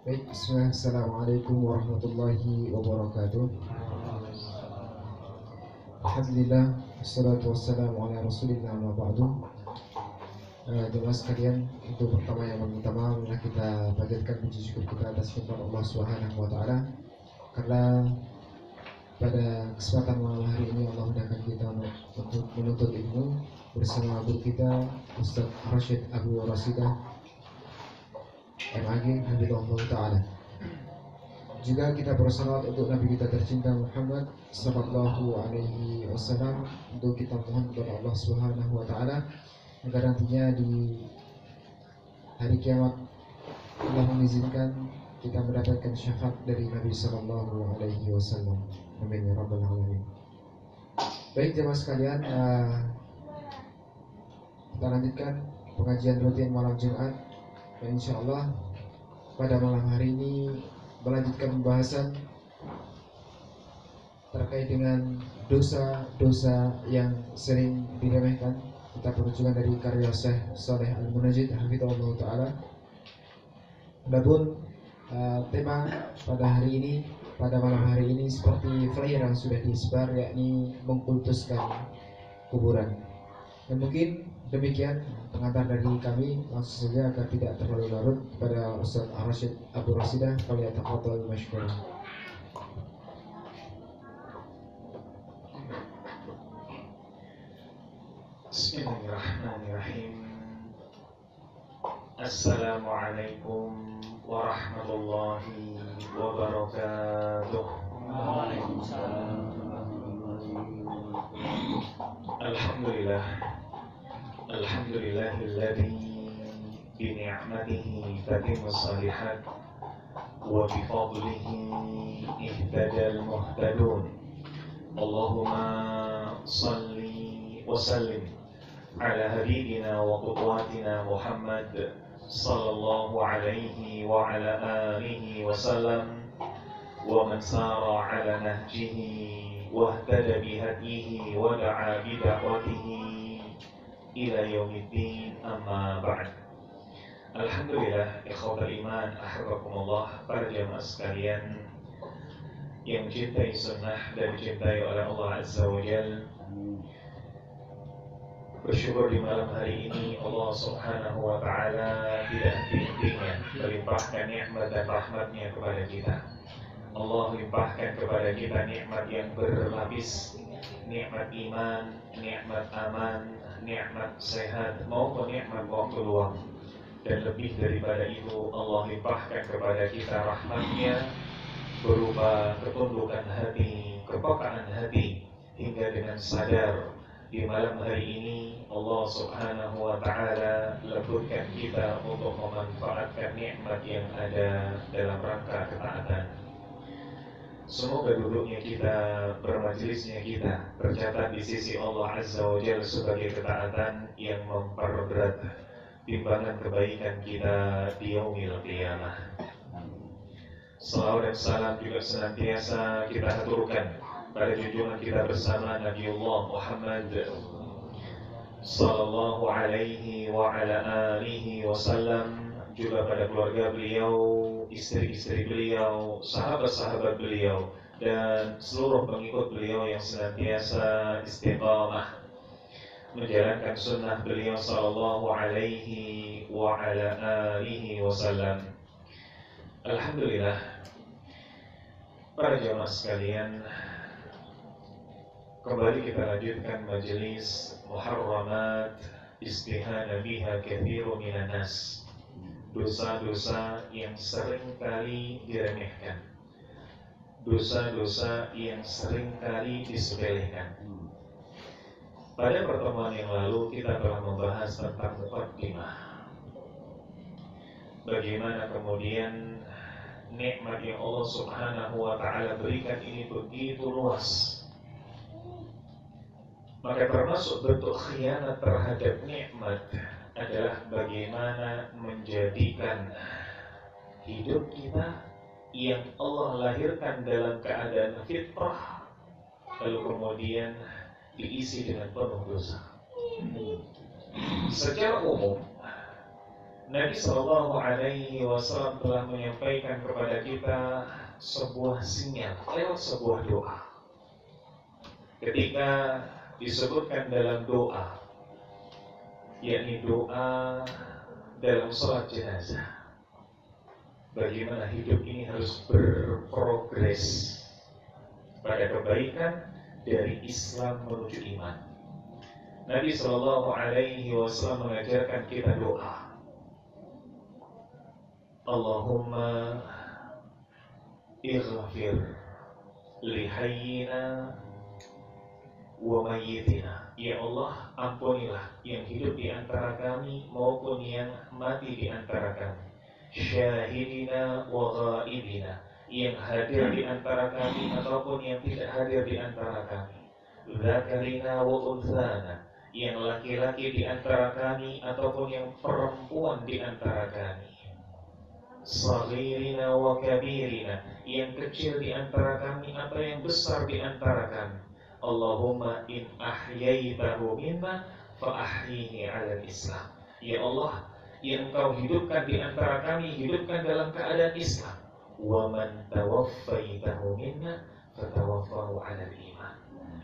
Baik, bismillah, assalamualaikum warahmatullahi wabarakatuh. Alhamdulillah, wassalatu wassalamu ala rasulillah wa ba'du. Jemaah sekalian, untuk pertama yang pertama marilah kita panjatkan puji syukur kita atas nikmat Allah Subhanahu wa taala, karena pada kesempatan malam hari ini Allah mudahkan kita untuk menuntut ilmu bersama guru kita Ustaz Rashid Abu Rasidah MAG Hafizahullah taala. Juga kita bersalawat untuk Nabi kita tercinta Muhammad sallallahu alaihi wasallam, untuk kita mohon kepada Allah Subhanahu wa taala agar nantinya di hari kiamat Allah mengizinkan kita mendapatkan syafaat dari Nabi sallallahu alaihi wasallam. Amin ya rabbal alamin. Baik jemaah sekalian, kita lanjutkan pengajian rutin malam Jumat, dan insyaallah pada malam hari ini melanjutkan pembahasan terkait dengan dosa-dosa yang sering diremehkan. Kita perujukan dari karya Syekh Saleh Al-Munajjid hafizahullah taala. Adapun tema pada hari ini, pada malam hari ini, seperti flyer yang sudah disebar, yakni mengkultuskan kuburan. Dan mungkin demikian pengantar dari kami, langsung saja agar tidak terlalu larut kepada Ustaz Rashid Abu Rasidah. Falyatafadhal mashkuran. Bismillahirrahmanirrahim. Assalamualaikum warahmatullahi wabarakatuh. Alhamdulillah. Alhamdulillahilladzi bi ni'matihi tatimmu shalihat wa bi fadlihi ihtadal muhtadun. Allahumma salli wa sallim ala habibina wa qudwatina Muhammad sallallahu alaihi wa ala alihi wa sallam wa man sara ala nahjihi wa ihtada bihadihi wa da'a bida'watihi ila yaumiddin, amma ba'd. Alhamdulillah, ikhwatal iman, ahbabkumullah, para jamaah sekalian yang mencintai sunnah dan dicintai oleh Allah Azza wa Jalla. Bersyukur di malam hari ini Allah Subhanahu wa ta'ala tidak henti-hentinya melimpahkan nikmat dan rahmatnya kepada kita. Allah limpahkan kepada kita nikmat yang berlapis, nikmat iman, nikmat aman, nikmat sehat, maupun nikmat waktu luang. Dan lebih daripada itu, Allah limpahkan kepada kita rahmatnya berupa ketundukan hati, kepekaan hati, hingga dengan sadar di malam hari ini Allah Subhanahu wa ta'ala lembutkan kita untuk memanfaatkan nikmat yang ada dalam rangka ketaatan. Semoga duduknya kita, bermajelisnya kita tercatat di sisi Allah Azza wa Jalla sebagai ketaatan yang memperberat timbangan kebaikan kita di yaumil qiyamah. Salawat dan salam juga senantiasa kita haturkan pada junjungan kita bersama Nabiullah Muhammad sallallahu alaihi wa ala alihi wasallam, juga pada keluarga beliau, istri-istri beliau, sahabat-sahabat beliau, dan seluruh pengikut beliau yang senantiasa istiqamah menjalankan sunnah beliau sallallahu alaihi wa ala alihi wasallam. Alhamdulillah, para jamaah sekalian, kembali kita lanjutkan majelis muharramat istihana biha kathiru minan nas, dosa-dosa yang sering kali diremehkan, dosa-dosa yang sering kali disepelekan. Pada pertemuan yang lalu kita telah membahas tentang muqaddimah, bagaimana kemudian nikmat yang Allah Subhanahu wa ta'ala berikan ini begitu luas. Maka termasuk bentuk khianat terhadap nikmat adalah bagaimana menjadikan hidup kita yang Allah lahirkan dalam keadaan fitrah, lalu kemudian diisi dengan penuh dosa. Secara umum, Nabi Shallallahu Alaihi Wasallam telah menyampaikan kepada kita sebuah sinyal lewat sebuah doa. Ketika disebutkan dalam doa, yakni doa dalam sholat jenazah, bagaimana hidup ini harus berprogres pada kebaikan dari Islam menuju iman. Nabi Shallallahu Alaihi Wasallam mengajarkan kita doa. Allahumma ighfir li hayyina wa mayyitina. Ya Allah, ampunilah yang hidup di antara kami maupun yang mati di antara kami. Syahidina wa ghaibina, yang hadir di antara kami ataupun yang tidak hadir di antara kami. Dzakarina wa unthana, yang laki-laki di antara kami ataupun yang perempuan di antara kami. Saghirina wa kabirina, yang kecil di antara kami atau yang besar di antara kami. Allahumma in ahyaitahu minna fa ahyihi 'alal Islam. Ya Allah, yang Engkau hidupkan di antara kami, hidupkan dalam keadaan Islam. Wa man tawaffaitahu minna fatawaffahu 'alal iman.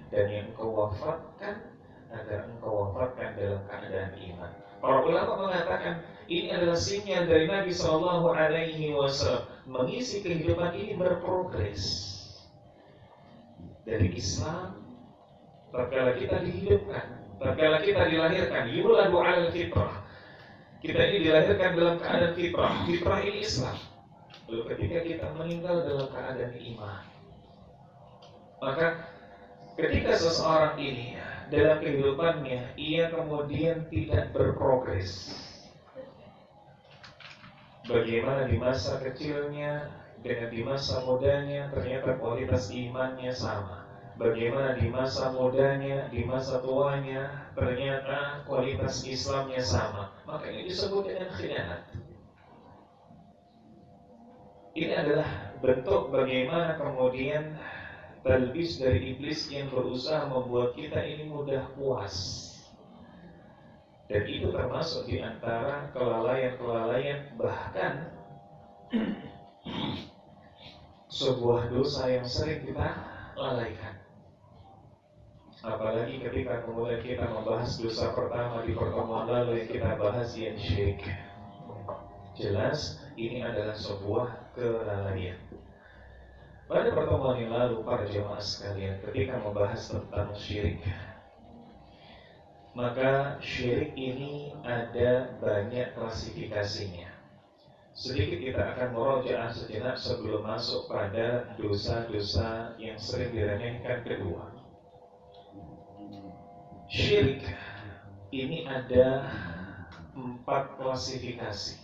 Dan yang Engkau wafatkan, agar Engkau wafatkan dalam keadaan iman. Para ulama mengatakan ini adalah sinyal dari Nabi Shallallahu Alaihi Wasallam mengisi kehidupan ini berprogres dari Islam. Tatkala kita dihidupkan, tatkala kita dilahirkan, yuladu alal fitrah. Kita ini dilahirkan dalam keadaan fitrah. Fitrah ini Islam. Lalu ketika kita meninggal dalam keadaan iman, maka ketika seseorang ini dalam kehidupannya ia kemudian tidak berprogres, bagaimana di masa kecilnya dengan di masa mudanya ternyata kualitas imannya sama. Bagaimana di masa mudanya, di masa tuanya ternyata kualitas Islamnya sama. Maka ini disebut dengan khianat. Ini adalah bentuk bagaimana kemudian talbis dari iblis yang berusaha membuat kita ini mudah puas. Dan itu termasuk di antara kelalaian-kelalaian, bahkan sebuah dosa yang sering kita lalaikan. Apalagi ketika kemudian kita membahas dosa pertama di pertemuan lalu yang kita bahas, yang syirik. Jelas ini adalah sebuah kelalaian. Pada pertemuan yang lalu para jemaah sekalian, ketika membahas tentang syirik, maka syirik ini ada banyak klasifikasinya. Sedikit kita akan merojaah sejenak sebelum masuk pada dosa-dosa yang sering diremehkan kedua. Syirik ini ada 4 klasifikasi.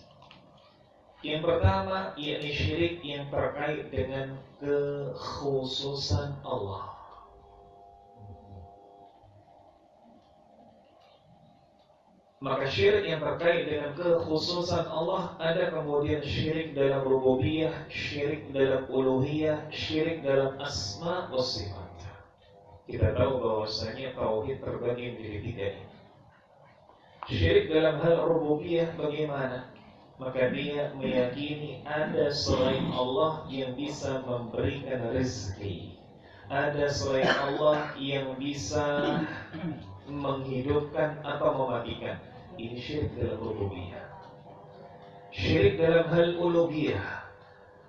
Yang pertama yakni syirik yang terkait dengan kekhususan Allah. Maka syirik yang terkait dengan kekhususan Allah ada kemudian syirik dalam rububiyah, syirik dalam uluhiyah, syirik dalam asma wa sifat. Kita tahu bahwasanya tauhid terbagi menjadi 3. Syirik dalam hal rububiyah bagaimana? Maka dia meyakini ada selain Allah yang bisa memberikan rezeki, ada selain Allah yang bisa menghidupkan atau mematikan. Ini syirik dalam rububiyah. Syirik dalam hal uluhiyah,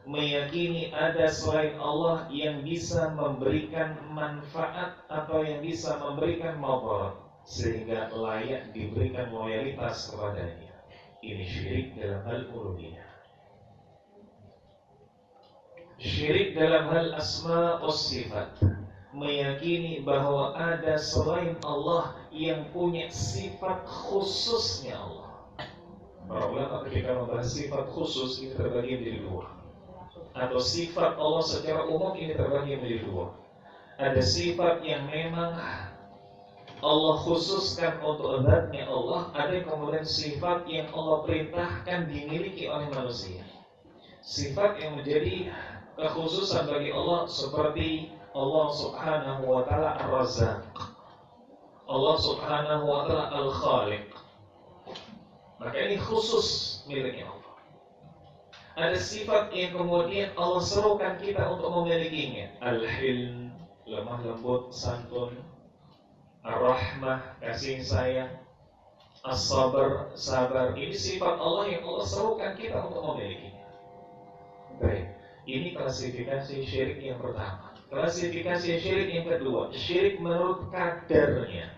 meyakini ada selain Allah yang bisa memberikan manfaat atau yang bisa memberikan madarat sehingga layak diberikan loyalitas kepadanya. Ini syirik dalam hal uluhiyah. Syirik dalam hal asma wa sifat, meyakini bahwa ada selain Allah yang punya sifat khususnya Allah. Para ulama ketika membahas sifat khusus ini terbagi menjadi 2. Atau sifat Allah secara umum ini terbagi menjadi 2. Ada sifat yang memang Allah khususkan untuk zatnya Allah, ada kemudian sifat yang Allah perintahkan dimiliki oleh manusia. Sifat yang menjadi kekhususan bagi Allah seperti Allah Subhanahu wa taala Ar-Razzaq, Allah Subhanahu wa taala Al-Khaliq. Maka ini khusus miliknya Allah. Ada sifat yang kemudian Allah serukan kita untuk memilikinya. Al-Hilm, lemah lembut, santun. Ar-Rahmah, kasih sayang. As-Sabar, sabar. Ini sifat Allah yang Allah serukan kita untuk memilikinya. Baik, ini klasifikasi syirik yang pertama. Klasifikasi syirik yang kedua, syirik menurut kadarnya.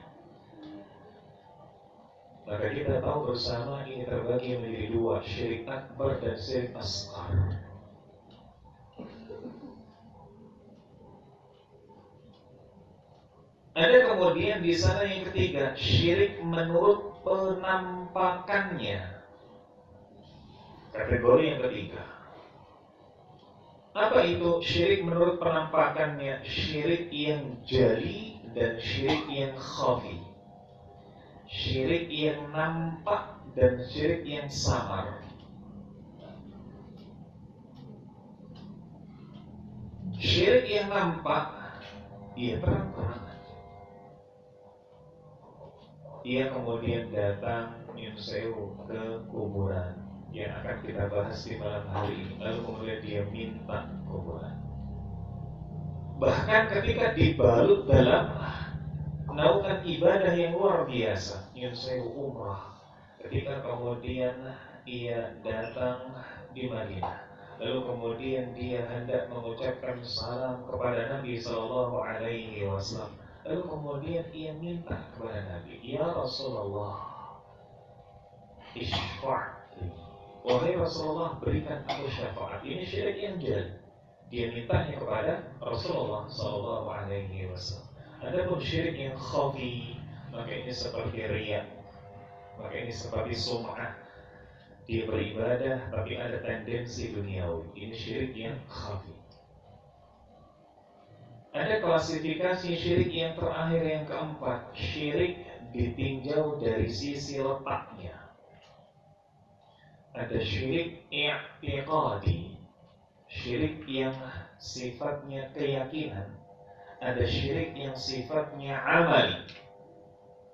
Maka kita tahu bersama ini terbagi menjadi dua, syirik akbar dan syirik asghar. Ada kemudian di sana yang ketiga, syirik menurut penampakannya. Kategori yang ketiga. Apa itu syirik menurut penampakannya? Syirik yang jali dan syirik yang khafi. Syirik yang nampak dan syirik yang samar. Syirik yang nampak, ia terang-terangan. Ia kemudian datang nyunsewu ke kuburan yang akan kita bahas di malam hari ini. Lalu kemudian dia minta kuburan. Bahkan ketika dibalut dalam naungan ibadah yang luar biasa, nyunsewu umrah. Ketika kemudian ia datang di Madinah, lalu kemudian dia hendak mengucapkan salam kepada Nabi Sallallahu Alaihi Wasallam. Lalu kemudian ia minta kepada Nabi, Ya Rasulullah, Ishfa'li. Wahai Rasulullah, berikan aku syafaat. Ini syirik yang jeli. Dia mintanya kepada Rasulullah Sallallahu Alaihi Wasallam. Adapun syirik yang khafi, maka ini seperti riya, maka ini seperti sum'ah. Dia beribadah tapi ada tendensi duniawi. Ini syirik yang khafi. Ada klasifikasi syirik yang terakhir yang keempat, syirik ditinjau dari sisi letaknya. Ada syirik i'tiqadi, syirik yang sifatnya keyakinan. Ada syirik yang sifatnya amali,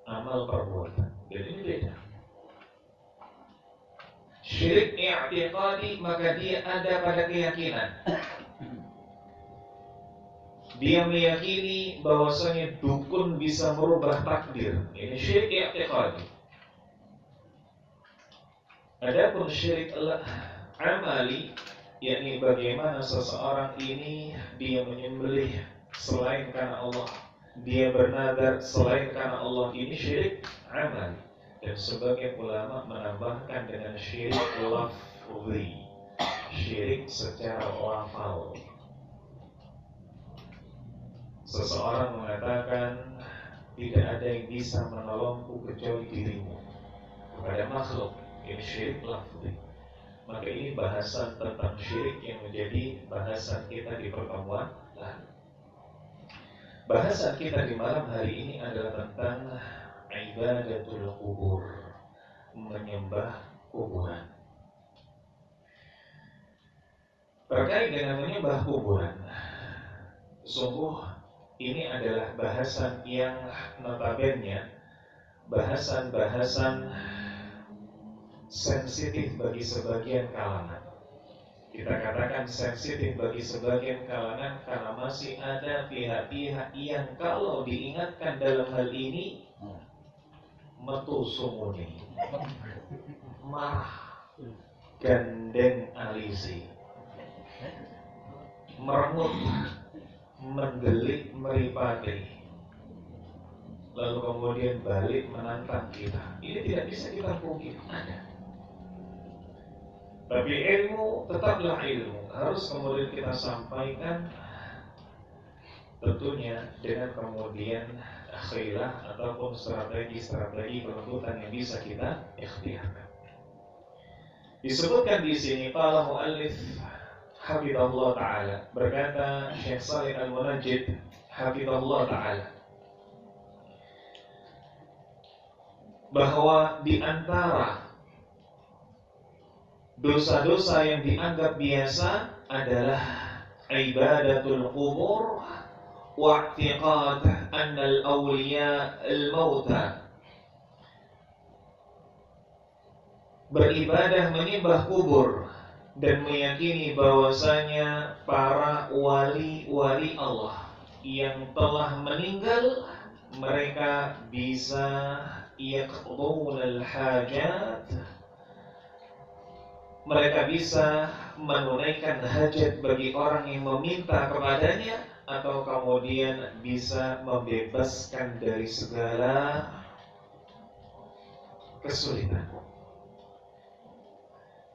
amal perbuatan. Dan ini beda. Syirik i'tiqadi maka dia ada pada keyakinan. Dia meyakini bahwasanya dukun bisa merubah takdir. Ini syirik i'tiqadi. Adapun syirik amali, yakni bagaimana seseorang ini dia menyembelih selain karena Allah, dia bernadar selain karena Allah, ini syirik amal. Dan sebagian ulama menambahkan dengan syirik lafzi, syirik secara lafal. Seseorang mengatakan tidak ada yang bisa menolongku kecuali dirimu kepada makhluk, ini syirik lafzi. Maka ini bahasan tentang syirik yang menjadi bahasan kita di pertemuan lalu. Bahasan kita di malam hari ini adalah tentang ibadatul kubur, menyembah kuburan. Terkait dengan menyembah kuburan, sungguh ini adalah bahasan yang notabene bahasan-bahasan sensitif bagi sebagian kalangan. Kita katakan sensitif bagi sebagian kalangan karena masih ada pihak-pihak yang kalau diingatkan dalam hal ini metu sumuni, marah, gandeng alisi, merengut, menggelik, meripati, lalu kemudian balik menantang kita. Ini tidak bisa kita pungkiri, ada. Tapi ilmu tetaplah ilmu, harus kemudian kita sampaikan tentunya dengan kemudian khilaf ataupun strategi penuntutan yang bisa kita ikhtiarkan. Disebutkan di sini para muallif hafizahullah taala, berkata Syekh Shalih Al-Munajjid hafizahullah taala, bahwa di antara dosa-dosa yang dianggap biasa adalah ibadatul qubur wa i'tiqad anna al-awliya al-mauta. beribadah menyembah kubur dan meyakini bahwasanya para wali-wali Allah yang telah meninggal, mereka bisa yaqdunal hajat, mereka bisa menunaikan hajat bagi orang yang meminta kepadanya, atau kemudian bisa membebaskan dari segala kesulitan.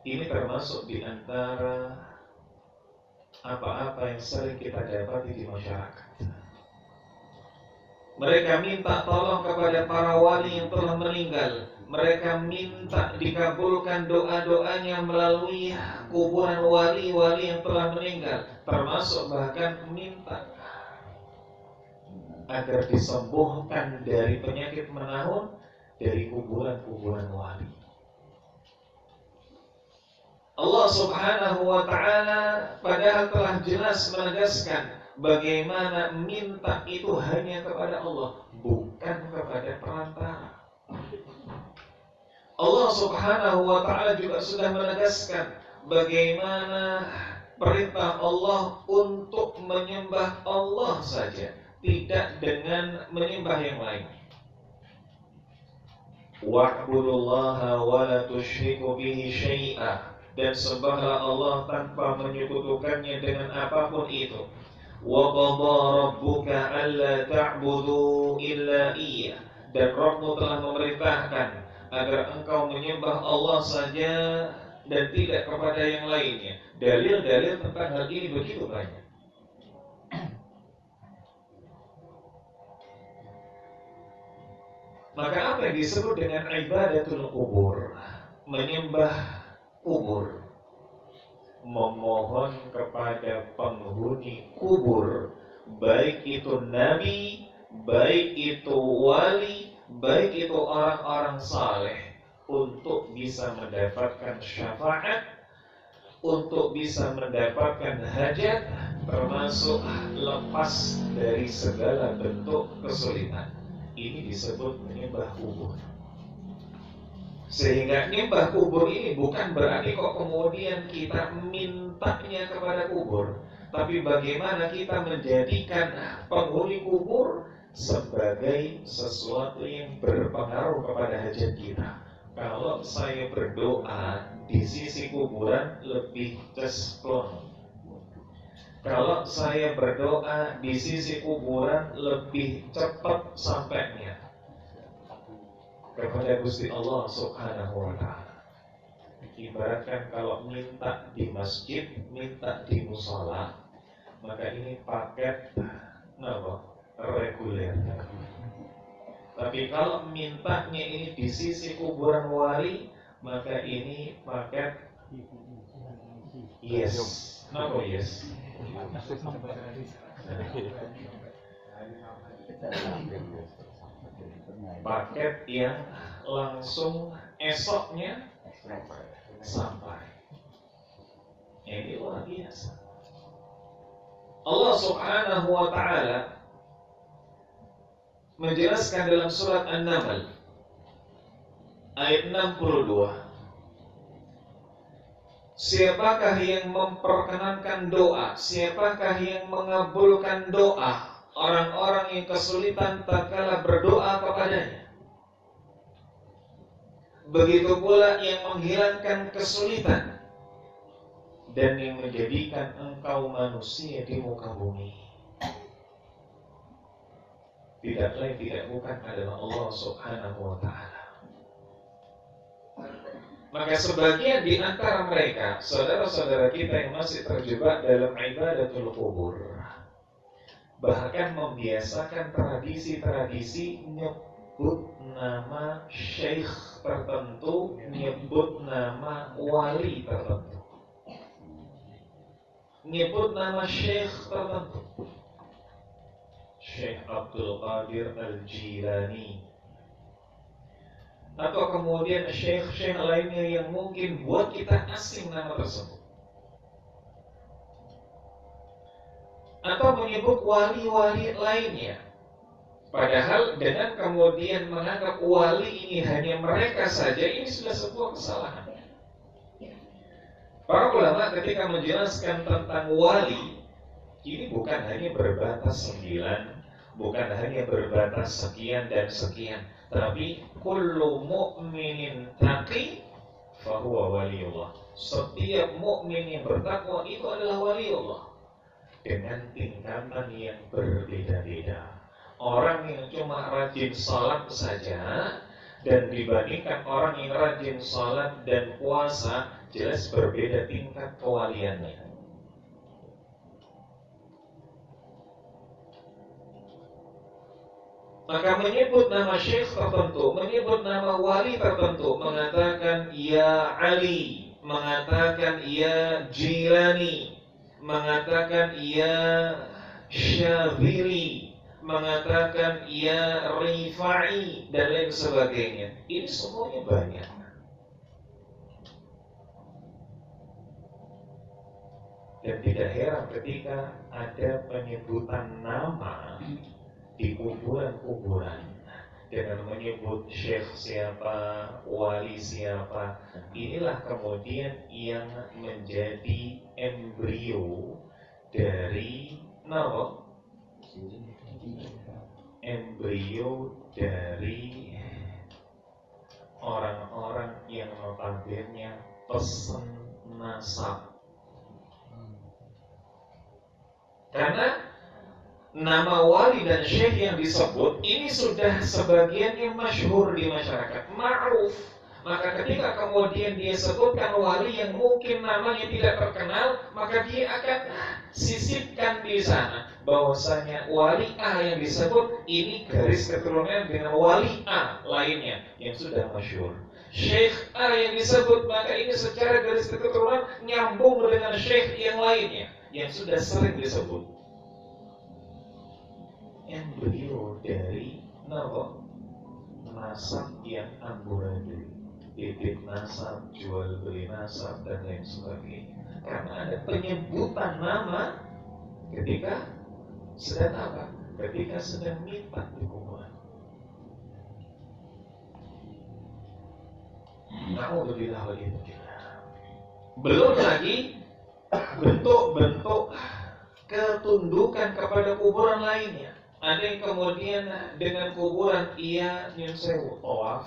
Ini termasuk di antara apa-apa yang sering kita dapati di masyarakat. Mereka minta tolong kepada para wali yang telah meninggal. Mereka minta dikabulkan doa-doanya melalui kuburan wali-wali yang telah meninggal. Termasuk bahkan minta agar disembuhkan dari penyakit menahun dari kuburan-kuburan wali. Allah Subhanahu wa ta'ala padahal telah jelas menegaskan bagaimana minta itu hanya kepada Allah, bukan kepada perantara. Allah Subhanahu wa ta'ala juga sudah menegaskan bagaimana perintah Allah untuk menyembah Allah saja, tidak dengan menyembah yang lain. Wa'budullaha wa la tusyriku bihi syai'a, dan sembahlah Allah tanpa menyekutukannya dengan apapun itu. Wa qadha rabbuka alla ta'budu illa iyyah, dan Rabbmu telah memerintahkan agar engkau menyembah Allah saja dan tidak kepada yang lainnya. Dalil-dalil tentang hal ini begitu banyak. Maka apa yang disebut dengan ibadatul kubur? Menyembah kubur, memohon kepada penghuni kubur, baik itu nabi, baik itu wali, baik itu orang-orang saleh, untuk bisa mendapatkan syafaat, untuk bisa mendapatkan hajat, termasuk lepas dari segala bentuk kesulitan. Ini disebut menyembah kubur. Sehingga nyembah kubur ini bukan berarti kok kemudian kita mintanya kepada kubur, tapi bagaimana kita menjadikan penghuni kubur sebagai sesuatu yang berpengaruh kepada hajat kita. Kalau saya berdoa di sisi kuburan lebih cesplon. Kalau saya berdoa di sisi kuburan lebih cepat sampainya kepada Gusti Allah Subhanahu wa ta'ala. Ibaratkan kalau minta di masjid, minta di musala, maka ini paket reguler. Tapi kalau mintanya ini di sisi kuburan wali, maka ini paket yes. Yes. Paket yang langsung esoknya sampai. Ini luar biasa. Allah Subhanahu wa ta'ala menjelaskan dalam surat An-Naml ayat 62. Siapakah yang memperkenankan doa? Siapakah yang mengabulkan doa orang-orang yang kesulitan tatkala berdoa kepadanya? Begitu pula yang menghilangkan kesulitan dan yang menjadikan engkau manusia di muka bumi. Tidak lain tidak bukan adalah Allah Subhanahu wa ta'ala. Maka sebagian di antara mereka, saudara-saudara kita yang masih terjebak dalam ibadatul kubur, bahkan membiasakan tradisi-tradisi nyebut nama syekh tertentu, nyebut nama wali tertentu, nyebut nama syekh tertentu. Syekh Abdul Qadir Al-Jilani, atau kemudian syekh-syekh lainnya yang mungkin buat kita asing nama tersebut, atau menyebut wali-wali lainnya. Padahal dengan kemudian menganggap wali ini hanya mereka saja, ini sudah sebuah kesalahan. Para ulama ketika menjelaskan tentang wali, ini bukan hanya berbatas 9, bukan hanya berbatas sekian dan sekian, tapi kullu mu'minin taqi fahuwa waliullah. Setiap mukmin yang bertakwa itu adalah waliullah, dengan tingkatan yang berbeda-beda. Orang yang cuma rajin salat saja dan dibandingkan orang yang rajin salat dan puasa, jelas berbeda tingkat kewaliannya. Maka menyebut nama syekh tertentu, menyebut nama wali tertentu, mengatakan ya Ali, mengatakan ya Jilani, mengatakan ya Syadhili, mengatakan ya Rifai, dan lain sebagainya. Ini semuanya banyak. Dan tidak heran ketika ada penyebutan nama di kuburan-kuburan dengan menyebut syekh siapa, wali siapa. Inilah kemudian yang menjadi embrio dari nama, embrio dari orang-orang yang notabene pesen nasab. Karena nama wali dan syekh yang disebut ini sudah sebagian yang masyhur di masyarakat, ma'ruf. Maka ketika kemudian dia sebutkan wali yang mungkin namanya tidak terkenal, maka dia akan sisipkan di sana bahwasanya wali A yang disebut ini garis keturunan dengan wali A lainnya yang sudah masyhur. Syekh A yang disebut, maka ini secara garis keturunan nyambung dengan syekh yang lainnya yang sudah sering disebut. Embrio dari nasab yang amburadul, titip nasab, jual beli nasab, dan lain sebagainya. Karena ada penyebutan nama ketika sedang apa? Ketika sedang mitat di kuburan. Na'udzubillah wal iyadzubillah. Belum lagi bentuk-bentuk ketundukan kepada kuburan lainnya. Ada yang kemudian dengan kuburan ia nyun sewu tawaf.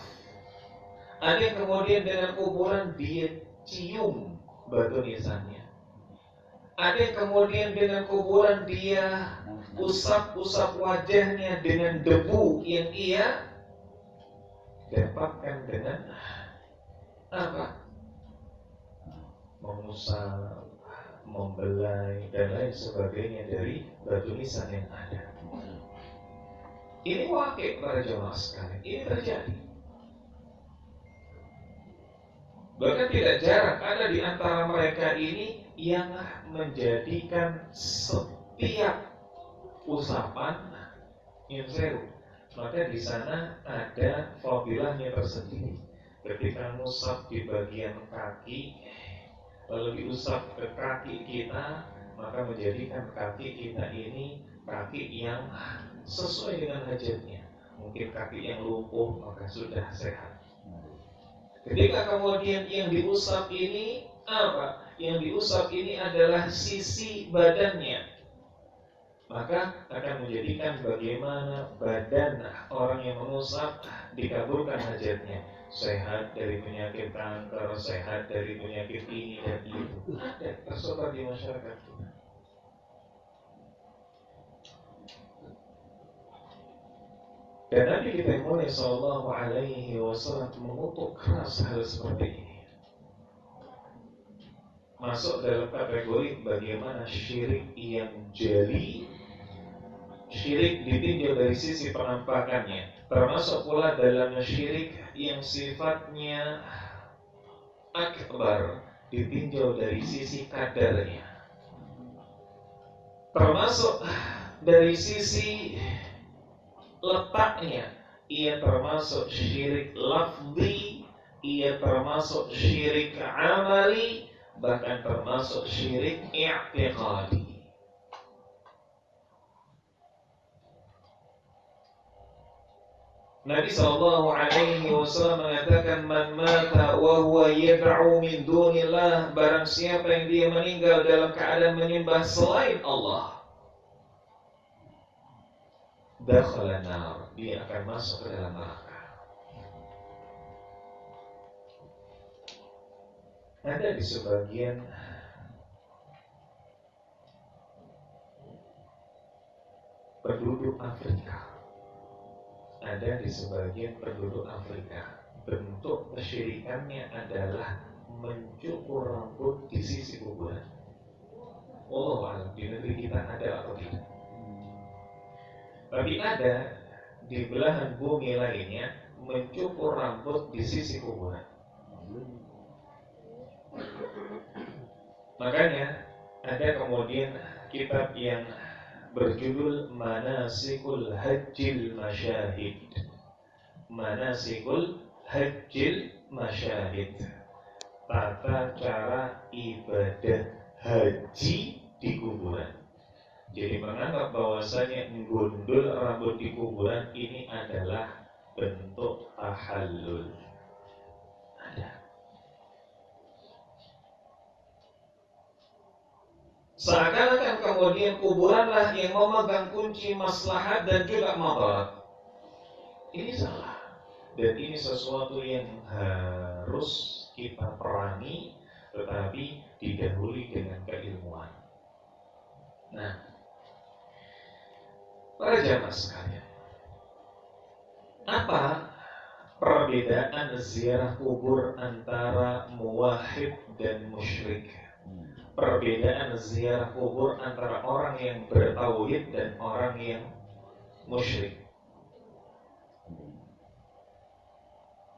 Ada yang kemudian dengan kuburan dia cium batu nisannya. Ada yang kemudian dengan kuburan dia usap-usap wajahnya dengan debu yang ia dapatkan dengan apa? Mengusap, membelai, dan lain sebagainya dari batu nisan yang ada. Ini wakil para jemaah sekalian, ini terjadi. Bahkan tidak jarang ada di antara mereka ini yang menjadikan setiap usapan inseru, maka di sana ada fadilahnya tersendiri. Ketika ngusap di bagian kaki, lalu diusap ke kaki kita, maka menjadikan kaki kita ini kaki yang sesuai dengan hajatnya. Mungkin kaki yang lumpuh, maka sudah sehat. Ketika kemudian yang diusap ini apa? Yang diusap ini adalah sisi badannya, maka akan menjadikan bagaimana badan orang yang mengusap dikabulkan hajatnya. Sehat dari penyakit kanker, sehat dari penyakit ini dan itu. Ada tersebar di masyarakat kita. Dan Nabi kita Muhammad sallallahu alaihi wasallam mengutuk keras hal seperti ini. Masuk dalam kategori bagaimana syirik yang jeli, syirik ditinjau dari sisi penampakannya, termasuk pula dalam syirik yang sifatnya akbar, ditinjau dari sisi kadarnya, termasuk dari sisi letaknya. Ia termasuk syirik lafzi, ia termasuk syirik amali, bahkan termasuk syirik i'tiqadi. Nabi sallallahu alaihi wasallam mengatakan, man mata wa huwa yad'u min dunillah, barang siapa yang dia meninggal dalam keadaan menyembah selain Allah, dakhala nar, dia akan masuk ke dalam neraka. Ada di sebagian penduduk Afrika, bentuk kesyirikannya adalah mencukur rambut di sisi kuburan. Wallahu a'lam, di negeri kita ada atau tidak. Tapi ada di belahan bumi lainnya mencukur rambut di sisi kuburan. Makanya ada kemudian kitab yang berjudul Manasikul Hajjil Masyahid. Manasikul Hajjil Masyahid, tata cara ibadah haji di kuburan. Jadi menganggap bahwasanya menggondol rambut di kuburan ini adalah bentuk tahallul. Ada. Seakan-akan kemudian kuburanlah yang memegang kunci maslahat dan juga madarat. Ini salah. Dan ini sesuatu yang harus kita perangi, tetapi didahului dengan keilmuan. Nah, para jamaah sekalian, apa perbedaan ziarah kubur antara muwahhid dan musyrik? Perbedaan ziarah kubur antara orang yang bertauhid dan orang yang musyrik.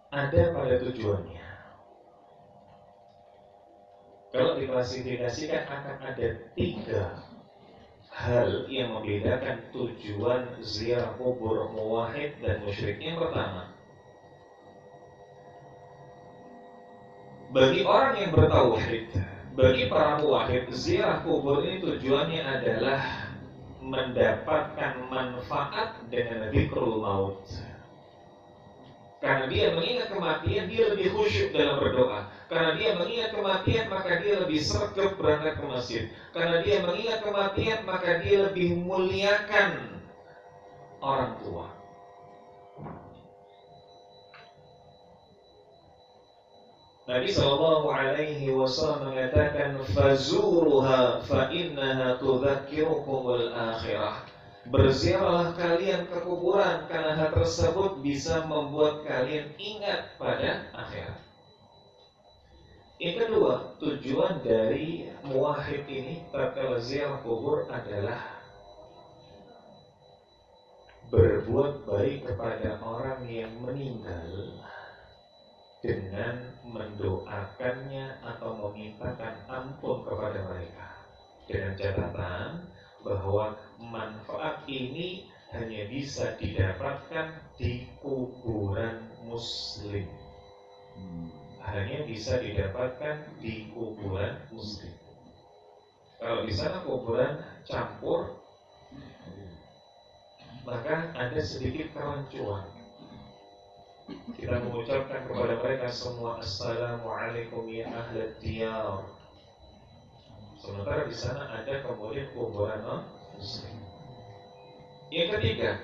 Ada pada tujuannya. Kalau diklasifikasikan akan ada 3 hal yang membedakan tujuan ziarah kubur muwahhid dan musyrik. Yang pertama, bagi orang yang bertauhid, bagi para muwahhid, ziarah kubur ini tujuannya adalah mendapatkan manfaat dengan dzikrul maut. Karena dia mengingat kematian, dia lebih khusyuk dalam berdoa. Karena dia mengingat kematian, maka dia lebih sregep berangkat ke masjid. Karena dia mengingat kematian, maka dia lebih muliakan orang tua. Nabi sallallahu alaihi wasallam mengatakan, fazuruha fa innaha tudzakirukumul akhirah. Berziarahlah kalian ke kuburan karena hal tersebut bisa membuat kalian ingat pada akhirat. Yang kedua, tujuan dari muwahhid ini tatkala ziarah kubur adalah berbuat baik kepada orang yang meninggal dengan mendoakannya atau memintakan ampun kepada mereka, dengan catatan bahwa manfaat ini hanya bisa didapatkan di kuburan muslim. Hanya bisa didapatkan di kuburan muslim. Kalau di sana kuburan campur, maka ada sedikit kerancuan. Kita mengucapkan kepada mereka semua, assalamualaikum ya ahlad diyar. Sementara di sana ada kemudian kuburan non-muslim. Yang ketiga,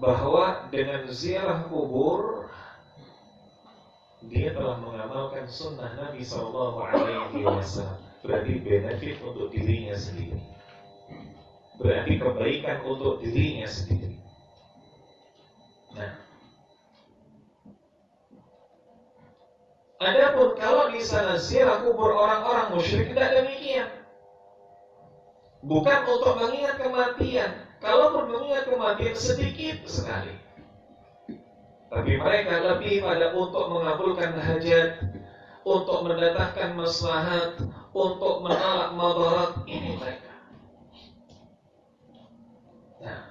bahwa dengan ziarah kubur dia telah mengamalkan sunnah Nabi Sallallahu Alaihi Wasallam. Berarti benefit untuk dirinya sendiri. Berarti kebaikan untuk dirinya sendiri. Nah, adapun kalau di sana ziarah kubur orang-orang musyrik, tidak demikian. Bukan untuk mengingat kematian. Kalaupun mengingat kematian sedikit sekali. Tapi mereka lebih pada untuk mengabulkan hajat, untuk mendatangkan maslahat, untuk menolak madarat. Ini mereka. Nah,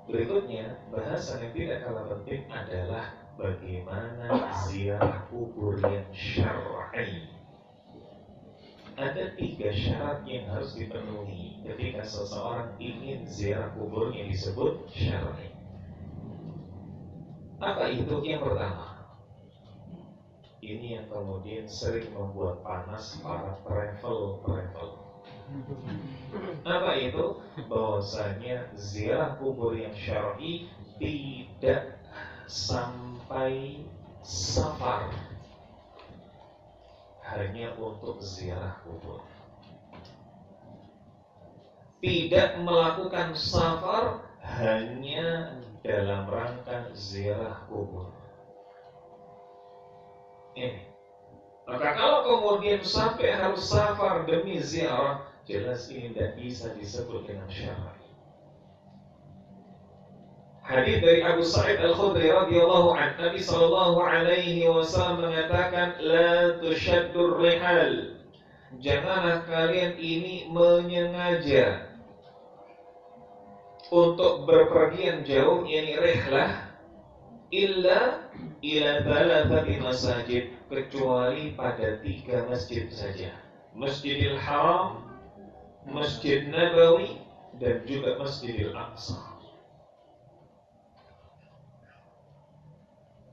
berikutnya bahasan yang tidak kalah penting adalah bagaimana ziarah kubur yang syar'i. Ada 3 syarat yang harus dipenuhi ketika seseorang ingin ziarah kubur yang disebut syar'i. Apa itu? Yang pertama, ini yang kemudian sering membuat panas para travel. Apa itu? Bahwasanya ziarah kubur yang syar'i tidak sampai safar, hanya untuk ziarah kubur. Tidak melakukan safar hanya dalam rangka ziarah kubur. Ini. Maka kalau kemudian sampai harus safar demi ziarah, jelas ini tidak bisa disebut dengan syar'i. Hadis dari Abu Sa'id Al-Khudri radhiyallahu anhu, Nabi sallallahu alaihi wasallam mengatakan, la tushaddur rihal. Janganlah kalian ini menyengaja untuk berpergian jauh, yakni rihlah, illa ila thalathati masajid, kecuali pada 3 masjid saja. Masjidil Haram, Masjid Nabawi, dan juga Masjidil Aqsa.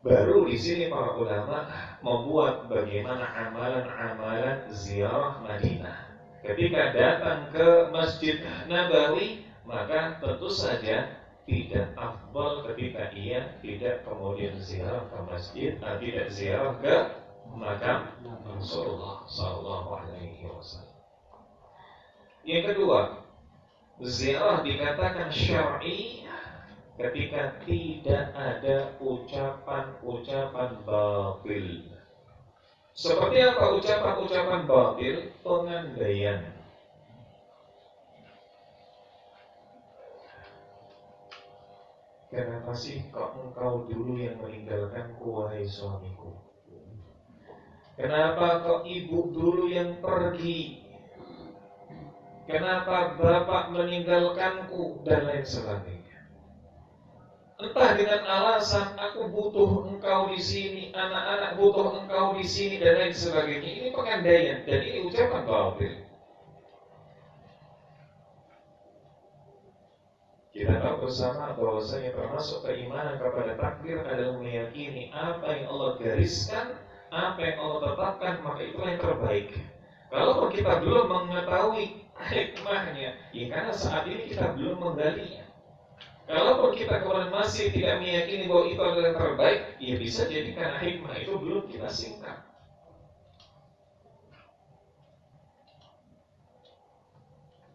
Baru di sini para ulama membuat bagaimana amalan-amalan ziarah Madinah. Ketika datang ke Masjid Nabawi, maka tentu saja tidak afdal ketika ia tidak kemudian ziarah ke masjid, tidak ziarah ke makam Rasulullah sallallahu alaihi wasallam. Yang kedua, ziarah dikatakan syar'i ketika tidak ada ucapan-ucapan batil. Seperti apa ucapan-ucapan batil? Pengandaian. Kenapa sih kok engkau dulu yang meninggalkanku, wahai suamiku? Kenapa kok ibu dulu yang pergi? Kenapa bapak meninggalkanku? Dan lain sebagainya. Entah dengan alasan aku butuh engkau di sini, anak-anak butuh engkau di sini, dan lain sebagainya. Ini pengandaian dan ini ucapan batil. Kita tahu bersama bahwasanya termasuk keimanan kepada takdir adalah meyakini apa yang Allah gariskan, apa yang Allah tetapkan, maka itulah yang terbaik. Kalau kita belum mengetahui hikmahnya, ya karena saat ini kita belum menggalinya. Kalau kita kemudian masih tidak meyakini bahwa itu adalah yang terbaik, ya bisa jadi karena hikmah itu belum kita singkat.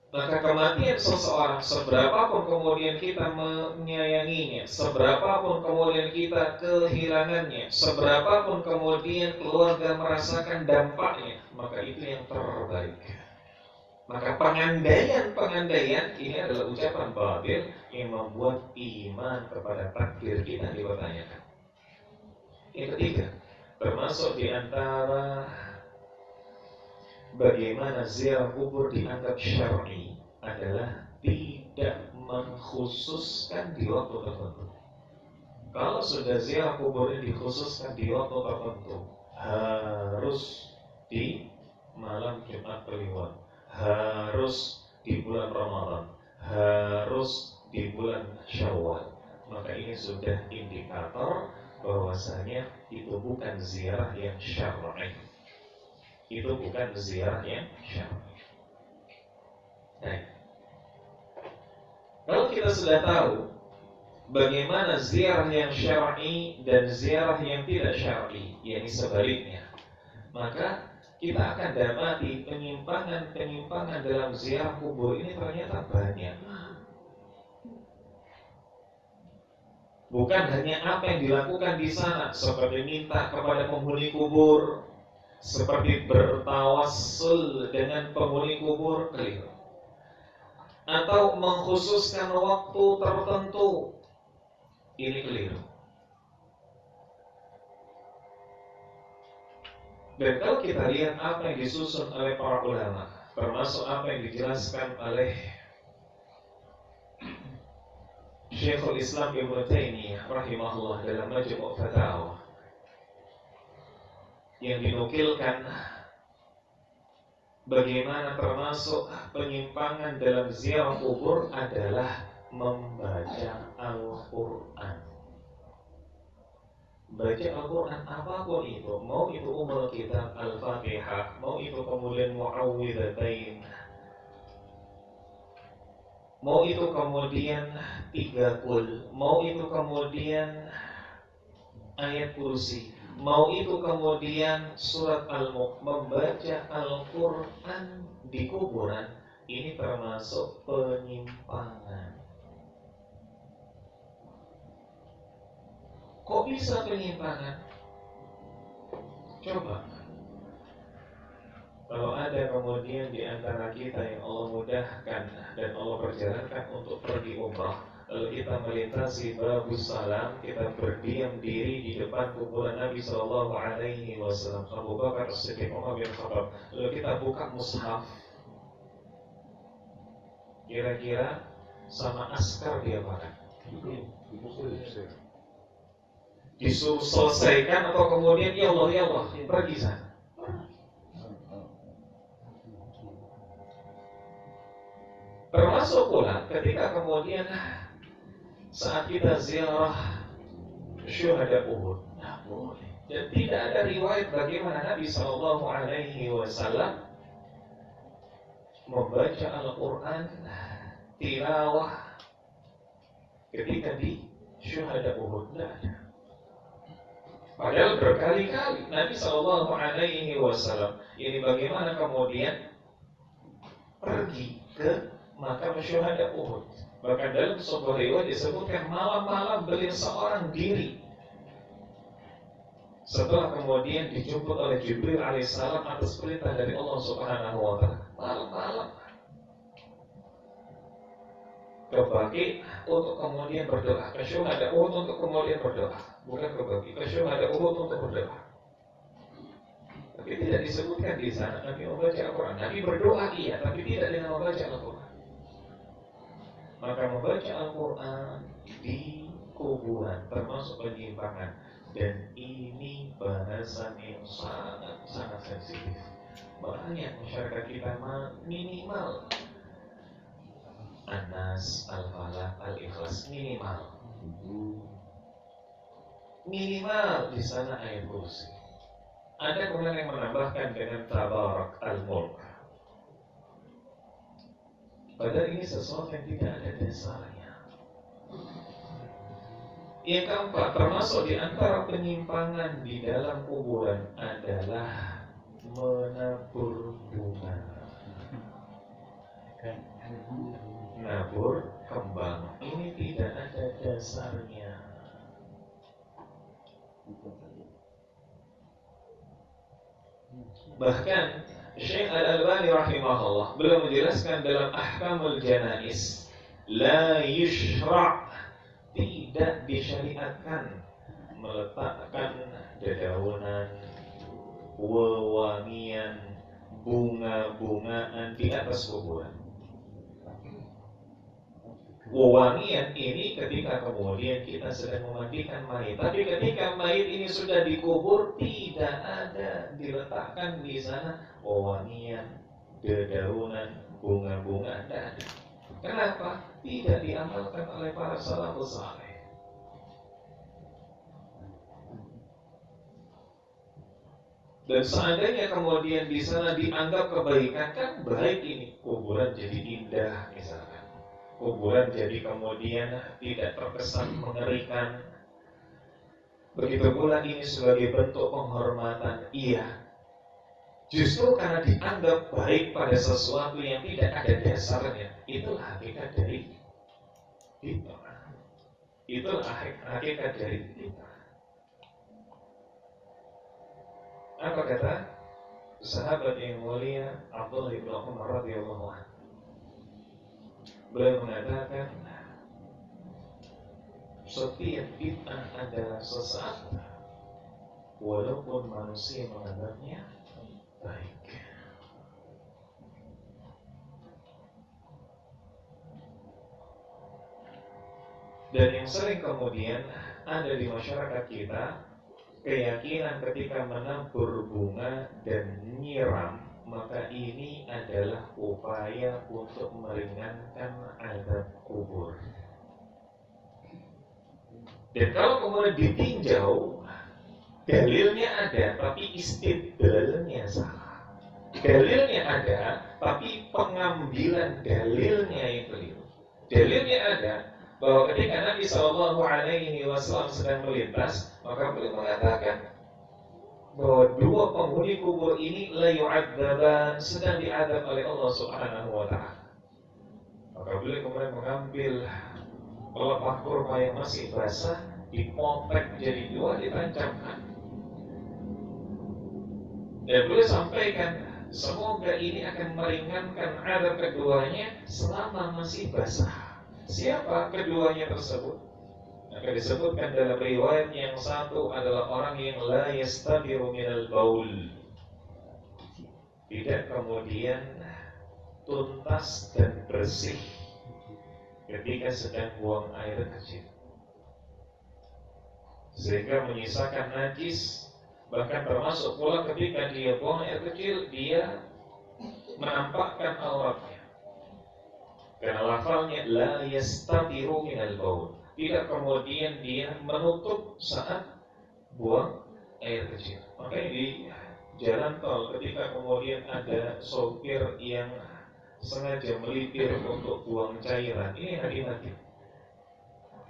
Maka kematian seseorang, seberapapun kemudian kita menyayanginya, seberapapun kemudian kita kehilangannya, seberapapun kemudian keluarga merasakan dampaknya, maka itu yang terbaik. Maka pengandaian ini adalah ucapan batil yang membuat iman kepada takdir kita dipertanyakan. Yang ketiga, termasuk di antara bagaimana ziarah kubur dianggap syar'i adalah tidak mengkhususkan di waktu tertentu. Kalau sudah ziarah kubur ini dikhususkan di waktu tertentu, harus di malam Jumat Kliwon, harus di bulan Ramadan, harus di bulan Syawal, maka ini sudah indikator bahwasanya itu bukan ziarah yang syar'i. Itu bukan ziarah yang syar'i. Nah, kalau kita sudah tahu bagaimana ziarah yang syar'i dan ziarah yang tidak syar'i, yakni sebaliknya, maka kita akan dapati penyimpangan-penyimpangan dalam ziarah kubur ini ternyata banyak. Bukan hanya apa yang dilakukan di sana, seperti minta kepada penghuni kubur, seperti bertawassul dengan penghuni kubur, keliru. Atau mengkhususkan waktu tertentu, ini keliru. Dan kalau kita lihat apa yang disusun oleh para ulama, termasuk apa yang dijelaskan oleh Syekhul Islam Ibnu Taimiyah rahimahullah dalam Majmu' Fatawa, yang dinukilkan bagaimana termasuk penyimpangan dalam ziarah kubur adalah membaca Al-Quran. baca Al-Quran apapun itu, mau itu umul kitab Al-Fatihah, mau itu kemudian Mu'awwidhatain, mau itu kemudian 3 qul, mau itu kemudian ayat kursi, mau itu kemudian surat Al-Mulk, membaca Al-Quran di kuburan, ini termasuk penyimpangan. Kok bisa penyimpangan? Coba, kalau ada kemudian di antara kita yang Allah mudahkan dan Allah perjalankan untuk pergi umrah, lalu kita melintasi Babus Salam, kita berdiam diri di depan kuburan Nabi Shallallahu Alaihi Wasallam, Abu Bakar As-Siddiq, Umar bin Khattab, lalu kita buka mushaf, kira-kira sama askar dia pakai, disuruh selesaikan atau kemudian ya Allah pergi sana. Termasuk pula ketika kemudian saat kita ziarah syuhada Uhud, nah boleh. Dan tidak ada riwayat bagaimana Nabi Shallallahu Alaihi Wasallam membaca Al-Quran tilawah ketika di syuhada Uhud, tidak ada. Padahal berkali-kali Nabi Shallallahu Alaihi Wasallam ini bagaimana kemudian pergi ke makam syuhada Uhud. Bahkan dalam sebuah riwayat disebutkan malam-malam beliau seorang diri. Setelah kemudian dijemput oleh Jibril alaihissalam atas perintah dari Allah Subhanahu wa taala, malam-malam ke Baqi untuk kemudian berdoa, ke syuhada Uhud untuk kemudian berdoa, bukan ke Baqi, ke syuhada Uhud untuk berdoa. Tapi tidak disebutkan di sana Nabi membaca Al-Quran. Nabi berdoa iya, tapi tidak dengan membaca Al-Quran. Maka membaca Al-Quran di kuburan termasuk penyimpangan, dan ini bahasan yang sangat sensitif. Banyak masyarakat kita minimal An-Nas, Al-Falaq, Al-Ikhlas, minimal di sana ayat kursi. Ada kemudian yang menambahkan dengan Tabarak Al-Mulk. Padahal ini sesuatu yang tidak ada dasarnya. Yang keempat, termasuk di antara penyimpangan di dalam kuburan adalah menabur bunga, nabur kembang. Ini tidak ada dasarnya. Bahkan Syekh Al-Albani rahimahullah beliau menjelaskan dalam Ahkamul Janais, la yushra', tidak disyariatkan meletakkan dedaunan, wewangian, bunga-bungaan di atas kuburan. Wewangian ini ketika kemudian kita sedang memandikan mayit, tapi ketika mayit ini sudah dikubur, tidak ada diletakkan di sana wewangian, dedaunan, bunga-bunga, tidak ada. Kenapa? Tidak diamalkan oleh para salafus saleh. Dan seandainya kemudian di sana dianggap kebaikan, kan baik ini, kuburan jadi indah misalkan. Kuburan jadi kemudian tidak terkesan mengerikan. Begitu pula ini sebagai bentuk penghormatan. Iya, justru karena dianggap baik pada sesuatu yang tidak ada dasarnya. Itulah hakikat dari bid'ah. Itulah hakikat dari bid'ah. Apa kata sahabat yang mulia Abdullah bin Umar radhiyallahu anhu? Beliau mengatakan, setiap bid'ah adalah sesat, walaupun manusia menganggapnya baik. Dan yang sering kemudian ada di masyarakat kita, keyakinan ketika menabur bunga dan nyiram, maka ini adalah upaya untuk meringankan azab kubur. Dan kalau kemudian ditinjau, dalilnya ada, tapi istidlalnya salah. Dalilnya ada, tapi pengambilan dalilnya yang keliru. Dalilnya ada bahwa ketika Nabi SAW sedang melintas, maka beliau mengatakan bahwa dua penghuni kubur ini la yu'adzaban, sedang diadab oleh Allah Subhanahu wa taala. Maka beliau kemudian mengambil pelepah kurma yang masih basah, dipotong jadi dua, ditancapkan. Dan beliau sampaikan, semoga ini akan meringankan adab keduanya selama masih basah. Siapa keduanya tersebut? Maka disebutkan dalam riwayat yang satu adalah orang yang la yastabiru minal baul, tidak kemudian tuntas dan bersih ketika sedang buang air kecil, sehingga menyisakan najis. Bahkan termasuk pula ketika dia buang air kecil, dia menampakkan auratnya, karena lafalnya la yastabiru minal baul, tidak kemudian dia menutup saat buang air kecil. Makanya di jalan tol ketika kemudian ada sopir yang sengaja melipir untuk buang cairan, ini hati-hati.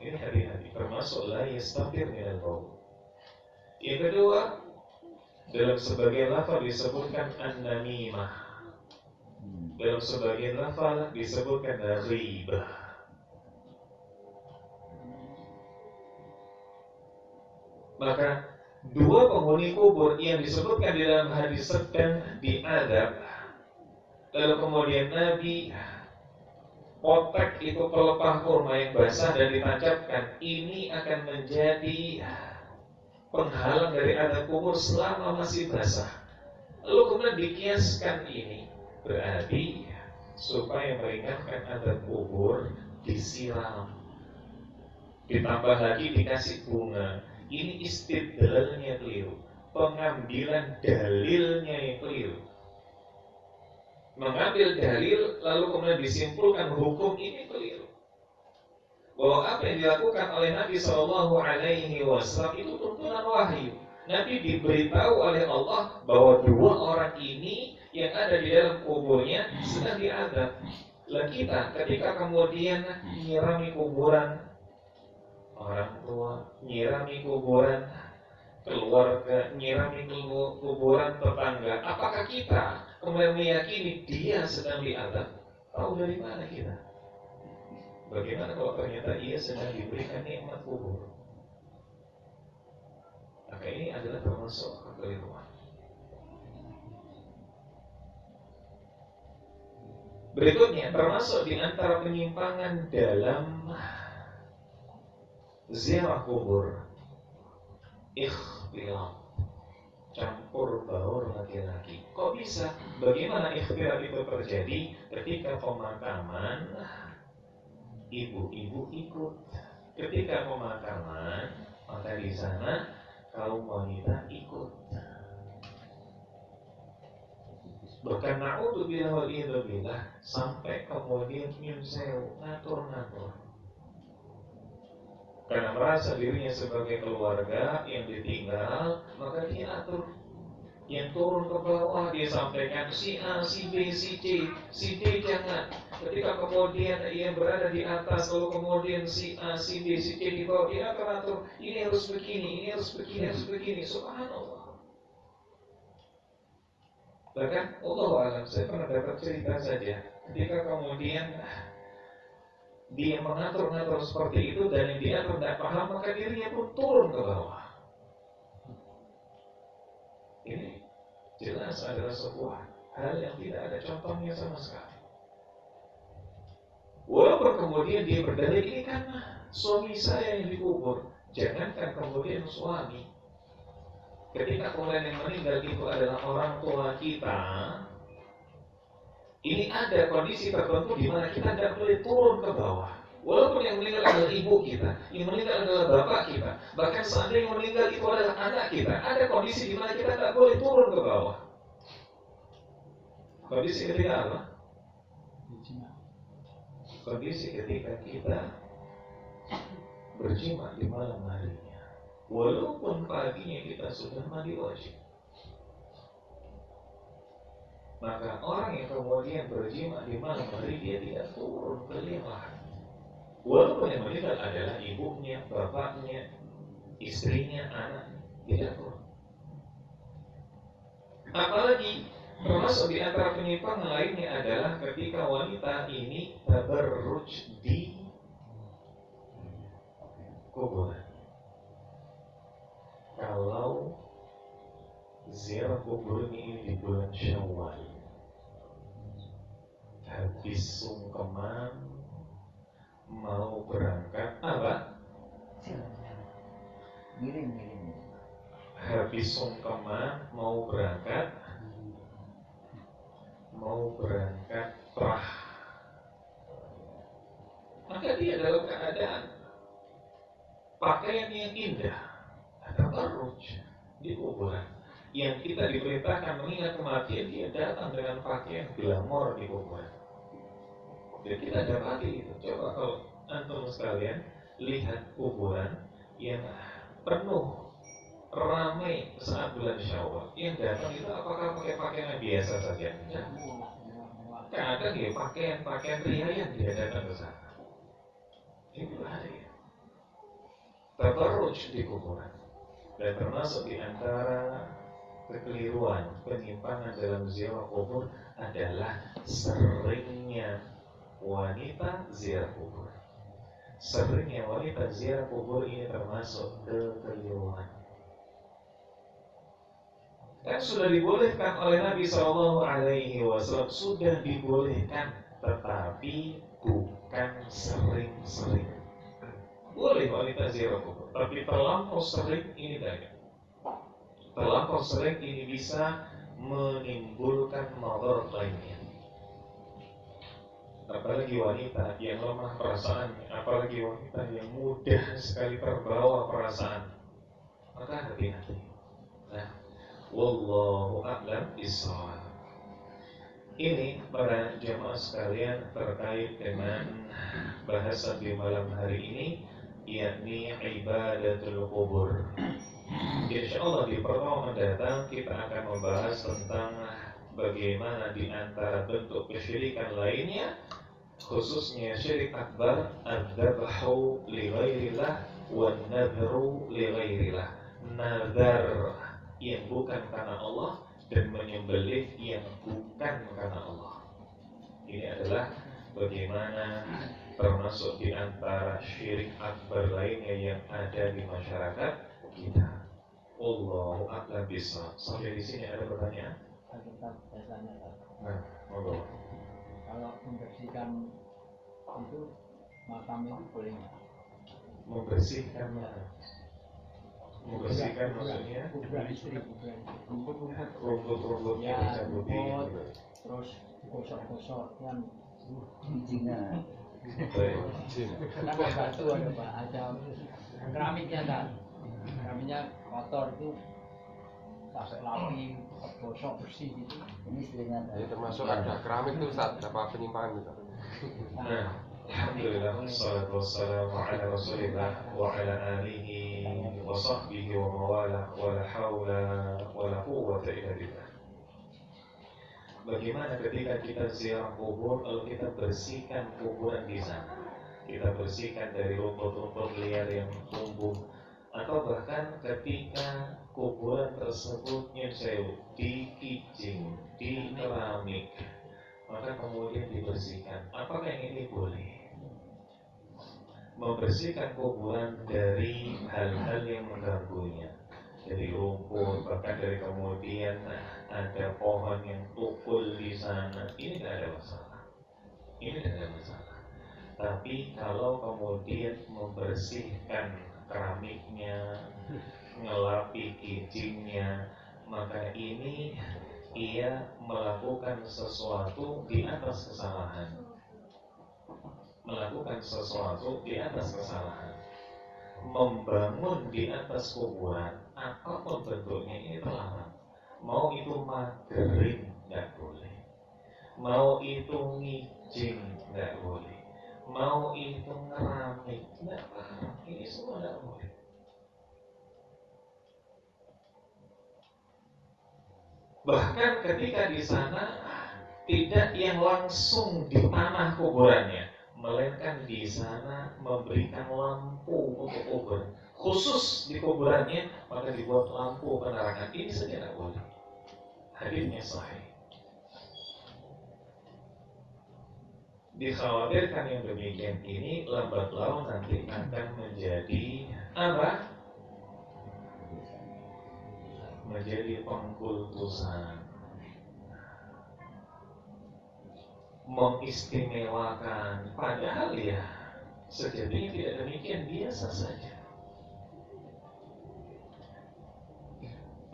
Ini hati-hati, termasuk la yastabir minal baul. Yang kedua, dalam sebagian lafaz disebutkan an-namimah, dalam sebagian lafaz disebutkan ghibah. Maka dua penghuni kubur yang disebutkan di dalam hadis sedang diadab, lalu kemudian Nabi potek itu pelepah kurma yang basah dan ditancapkan, ini akan menjadi penghalang dari adab kubur selama masih basah. Lalu kemudian dikiaskan ini, berarti supaya meringankan adab kubur disiram, ditambah lagi dikasih bunga. Ini istidlalnya keliru, pengambilan dalilnya yang keliru. Mengambil dalil lalu kemudian disimpulkan hukum, ini keliru. Bahwa apa yang dilakukan oleh Nabi SAW itu tuntunan wahyu. Nabi diberitahu oleh Allah bahwa dua orang ini yang ada di dalam kuburnya sedang diadab. Lah kita ketika kemudian nyirami kuburan orang tua, nyirami kuburan keluarga, nyirami kuburan tetangga, apakah kita kemudian meyakini dia sedang diadab? Tahu dari mana kita? Bagaimana kalau ternyata ia sedang diberikan nikmat kubur? Maka ini adalah termasuk kekeliruan. Berikutnya, termasuk di antara penyimpangan dalam ziarah kubur, ikhtilat, campur baur laki-laki. Kok bisa? Bagaimana ikhtilat itu terjadi? Ketika pemakaman, ibu-ibu ikut. Ketika pemakaman, maka di sana kaum wanita ikut. Bahkan na'udzubillah wal iyadzubillah, sampai kemudian nyunseu, ngatur-ngatur. Karena merasa dirinya sebagai keluarga yang ditinggal, maka dia atur. Yang turun ke bawah dia sampaikan si A, si B, si C, si D jangan. Ketika kemudian ia berada di atas, lalu kemudian si A, si B, si C di bawah, dia atur. Ini harus begini, ini harus begini, harus begini. Subhanallah. Bahkan Allah alam, saya pernah dapat cerita saja. Ketika kemudian dia mengatur-ngatur seperti itu dan yang diatur tidak paham, maka dirinya pun turun ke bawah. Ini jelas adalah sebuah hal yang tidak ada contohnya sama sekali. Walaupun kemudian dia berdalih, ini kan suami saya yang dikubur. Jangankan kemudian suami, ketika kemudian yang meninggal itu adalah orang tua kita, ini ada kondisi tertentu di mana kita tidak boleh turun ke bawah. Walaupun yang meninggal adalah ibu kita, yang meninggal adalah bapak kita, bahkan seandainya yang meninggal itu adalah anak kita, ada kondisi di mana kita tidak boleh turun ke bawah. Kondisi ketika apa? Kondisi ketika kita berjima di malam harinya. walaupun paginya kita sudah mandi wajib. Maka orang yang kemudian berjima di malam hari dia tidak turun ke liang, walaupun yang meninggal adalah ibunya, bapaknya, istrinya, anaknya, tidak turun. Apalagi termasuk di antara penyimpangan lainnya adalah ketika wanita ini tabarruj di kuburan. Kalau ziarah kubur ini di bulan Syawal, habis sungkeman mau berangkat apa? Habis sungkeman mau berangkat perah, maka dia dalam keadaan pakaian yang indah, tabarruj di kuburan. Yang kita diperintahkan mengingat kematian, dia datang dengan pakaian glamor di kuburan. Jadi kita dapati itu. Coba kalau antum sekalian lihat kuburan yang penuh, ramai saat bulan Syawal, yang datang itu apakah pakai pakaian yang biasa saja? Kadang ya pakaian riayan dia datang ke sana. Itu hari tabarruj di kuburan. Dan termasuk di antara kekeliruan, penyimpangan dalam ziarah kubur adalah seringnya wanita ziarah kubur. Seringnya wanita ziarah kubur ini termasuk kekeliruan. Dan sudah dibolehkan oleh Nabi SAW, sudah dibolehkan, tetapi bukan sering-sering. Boleh wanita ziarah kubur, tapi terlampau sering ini tidak. Terlampau sering ini bisa menimbulkan madarat lainnya. Apalagi wanita yang lemah perasaannya, apalagi wanita yang mudah sekali terbawa perasaan, maka hati-hati. Nah, wallahu a'lam bishawab. Ini para jamaah sekalian terkait dengan bahasan di malam hari ini, yakni ibadatul kubur. Insyaallah di pertemuan mendatang kita akan membahas tentang bagaimana di antara bentuk kesyirikan lainnya, khususnya syirik akbar, adzabhu li ghairillah wan nadhru li ghairillah. Nazar yang bukan karena Allah dan menyembelih yang bukan karena Allah. Ini adalah bagaimana termasuk di antara syirik akbar lainnya yang ada di masyarakat kita. Allahu a'lam bishawab. Sampai di sini ada pertanyaan? Nah, monggo. Kalau membersihkan itu makam itu boleh nggak? Membersihkan makam. Membersihkan maksudnya kuburan istri, rumput-rumputnya dicabuti, terus digosok-gosok kan bijinya. Kan ada batu ada pak, ada keramiknya kan, keramiknya kotor itu pas lapi gosok bersih gitu. Ini istrinya. Jadi termasuk ada keramik itu saat apa penyimpangan gitu. Nah, alhamdulillah, wassalatu wassalamu ala rasulillah wa ala alihi wa sahbihi wa mawala wa la hawla wa la quwwata illa billah. Bagaimana ketika kita ziarah kubur, lalu kita bersihkan kuburan di sana, kita bersihkan dari rumput-rumput liar yang tumbuh, atau bahkan ketika kuburan tersebut dikicing, di keramik, maka kemudian dibersihkan. Apakah yang ini boleh? Membersihkan kuburan dari hal-hal yang mengganggunya, dari rumput, bahkan dari kemudian ada pohon yang tukul di sana, ini tidak ada masalah. Ini tidak ada masalah. Tapi kalau kemudian membersihkan keramiknya, ngelapi kijingnya, maka ini ia melakukan sesuatu di atas kesalahan. Melakukan sesuatu di atas kesalahan. Membangun di atas kuburan, apapun bentuknya ini terlarang. Mau itu magerin, nggak boleh. Mau itu ngijing, nggak boleh. Mau itu ngeramik, nggak boleh. Ini semua nggak boleh. Bahkan ketika di sana tidak yang langsung di tanah kuburannya, melainkan di sana memberikan lampu untuk kubur. Khusus di kuburannya maka dibuat lampu penerangan. Ini saja tidak boleh. Hadisnya sahih. Dikhawatirkan yang demikian ini lambat laun nanti akan menjadi apa? Menjadi pengkultusan, mengistimewakan, padahal ya sejatinya tidak demikian, biasa saja.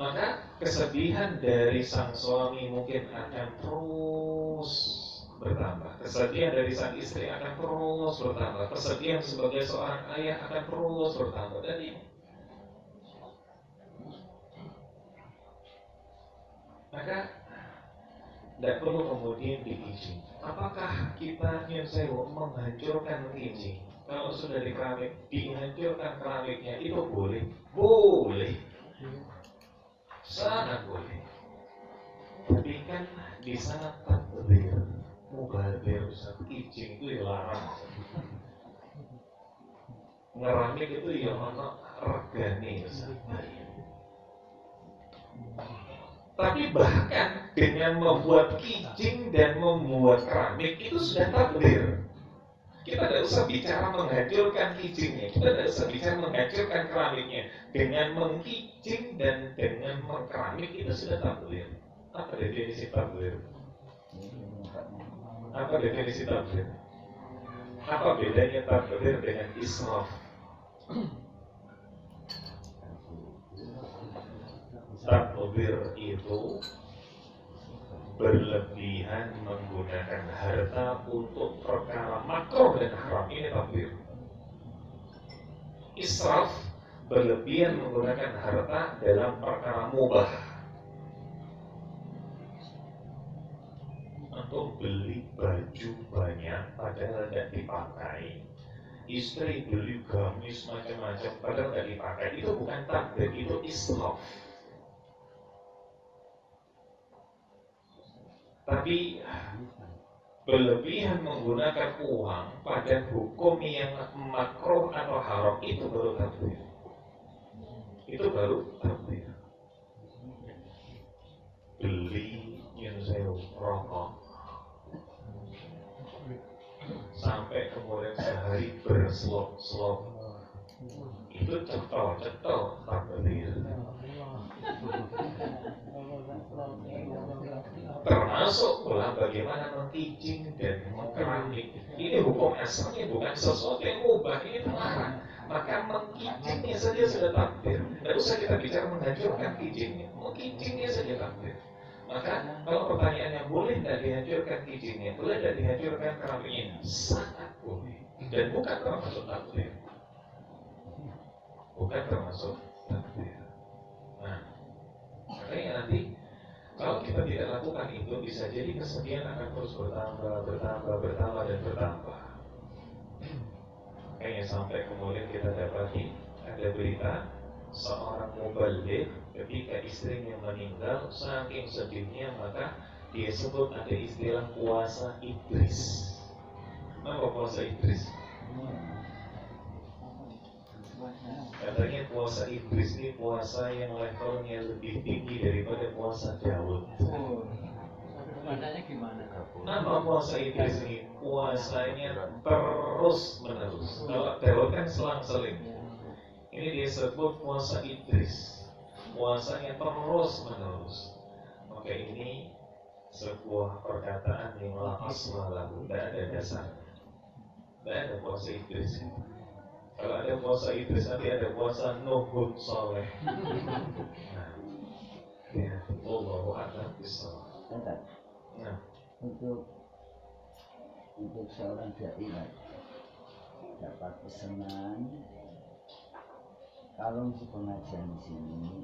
Maka kesedihan dari sang suami mungkin akan terus bertambah, kesedihan dari sang istri akan terus bertambah, kesedihan sebagai seorang ayah akan terus bertambah. Dan ini maka tidak perlu kemudian diizin. Apakah kita nyusewo menghancurkan izin? Kalau sudah di keramik, dihancurkan keramiknya itu boleh? Boleh, sangat boleh. Tapi kan di sana takdir, mubadir, izin itu dilarang. Ngeramik itu ya ono regane. Tapi bahkan dengan membuat kijing dan membuat keramik itu sudah takdir. Kita tidak usah bicara menghancurkan kijingnya, kita tidak usah bicara menghancurkan keramiknya. Dengan mengkijing dan dengan mengkeramik itu sudah takdir. Apa definisi takdir? Apa definisi takdir? Apa bedanya takdir dengan israf? Takdir itu berlebihan menggunakan harta untuk perkara makruh dan haram, ini takdir. Israf berlebihan menggunakan harta dalam perkara mubah. Untuk beli baju banyak padahal tidak dipakai, istri beli gamis macam-macam padahal tidak dipakai, itu bukan takdir, itu israf. Tapi berlebihan menggunakan uang pada hukum yang makruh atau haram itu baru takdir. Itu baru takdir. Beli yang saya rokok sampai kemudian sehari berselop-selop, itu cetol takdir. Termasuk pula bagaimana mengkijing dan mengkeramik. Ini hukum asalnya bukan sesuatu yang mubah, ini terlarang. Maka mengkijingnya saja sudah takdir. Tidak usah kita bicara menghancurkan kijingnya, mengkijingnya saja takdir. Maka kalau pertanyaannya boleh tidak dihancurkan kijingnya, boleh tidak dihancurkan keramiknya, sangat boleh. Dan bukan termasuk takdir. Bukan termasuk takdir. Nah, makanya nanti kalau kita tidak lakukan itu, bisa jadi kesedihan akan terus bertambah dan bertambah. Kayaknya sampai kemudian kita dapati ada berita seorang mubaligh ketika istrinya meninggal, saking sedihnya maka dia sebut ada istilah puasa Idris. Apa puasa Idris? Katanya puasa Idris ini puasa yang levelnya lebih tinggi daripada puasa Daud. Maknanya gimana? Nama puasa Idris ini puasanya terus menerus. Kalau Daud kan selang-seling. Ini disebut puasa Idris, puasanya terus menerus. Maka ini sebuah perkataan yang la asla lahu, tidak ada dasar. Tidak ada puasa Idris. Kalau ada puasa Idris nanti ada puasa Nuhud Saleh. Nah, ya, Allahu a'lam bishawab. Nah, untuk seorang dai dapat pesanan, kalau untuk pengajian di sini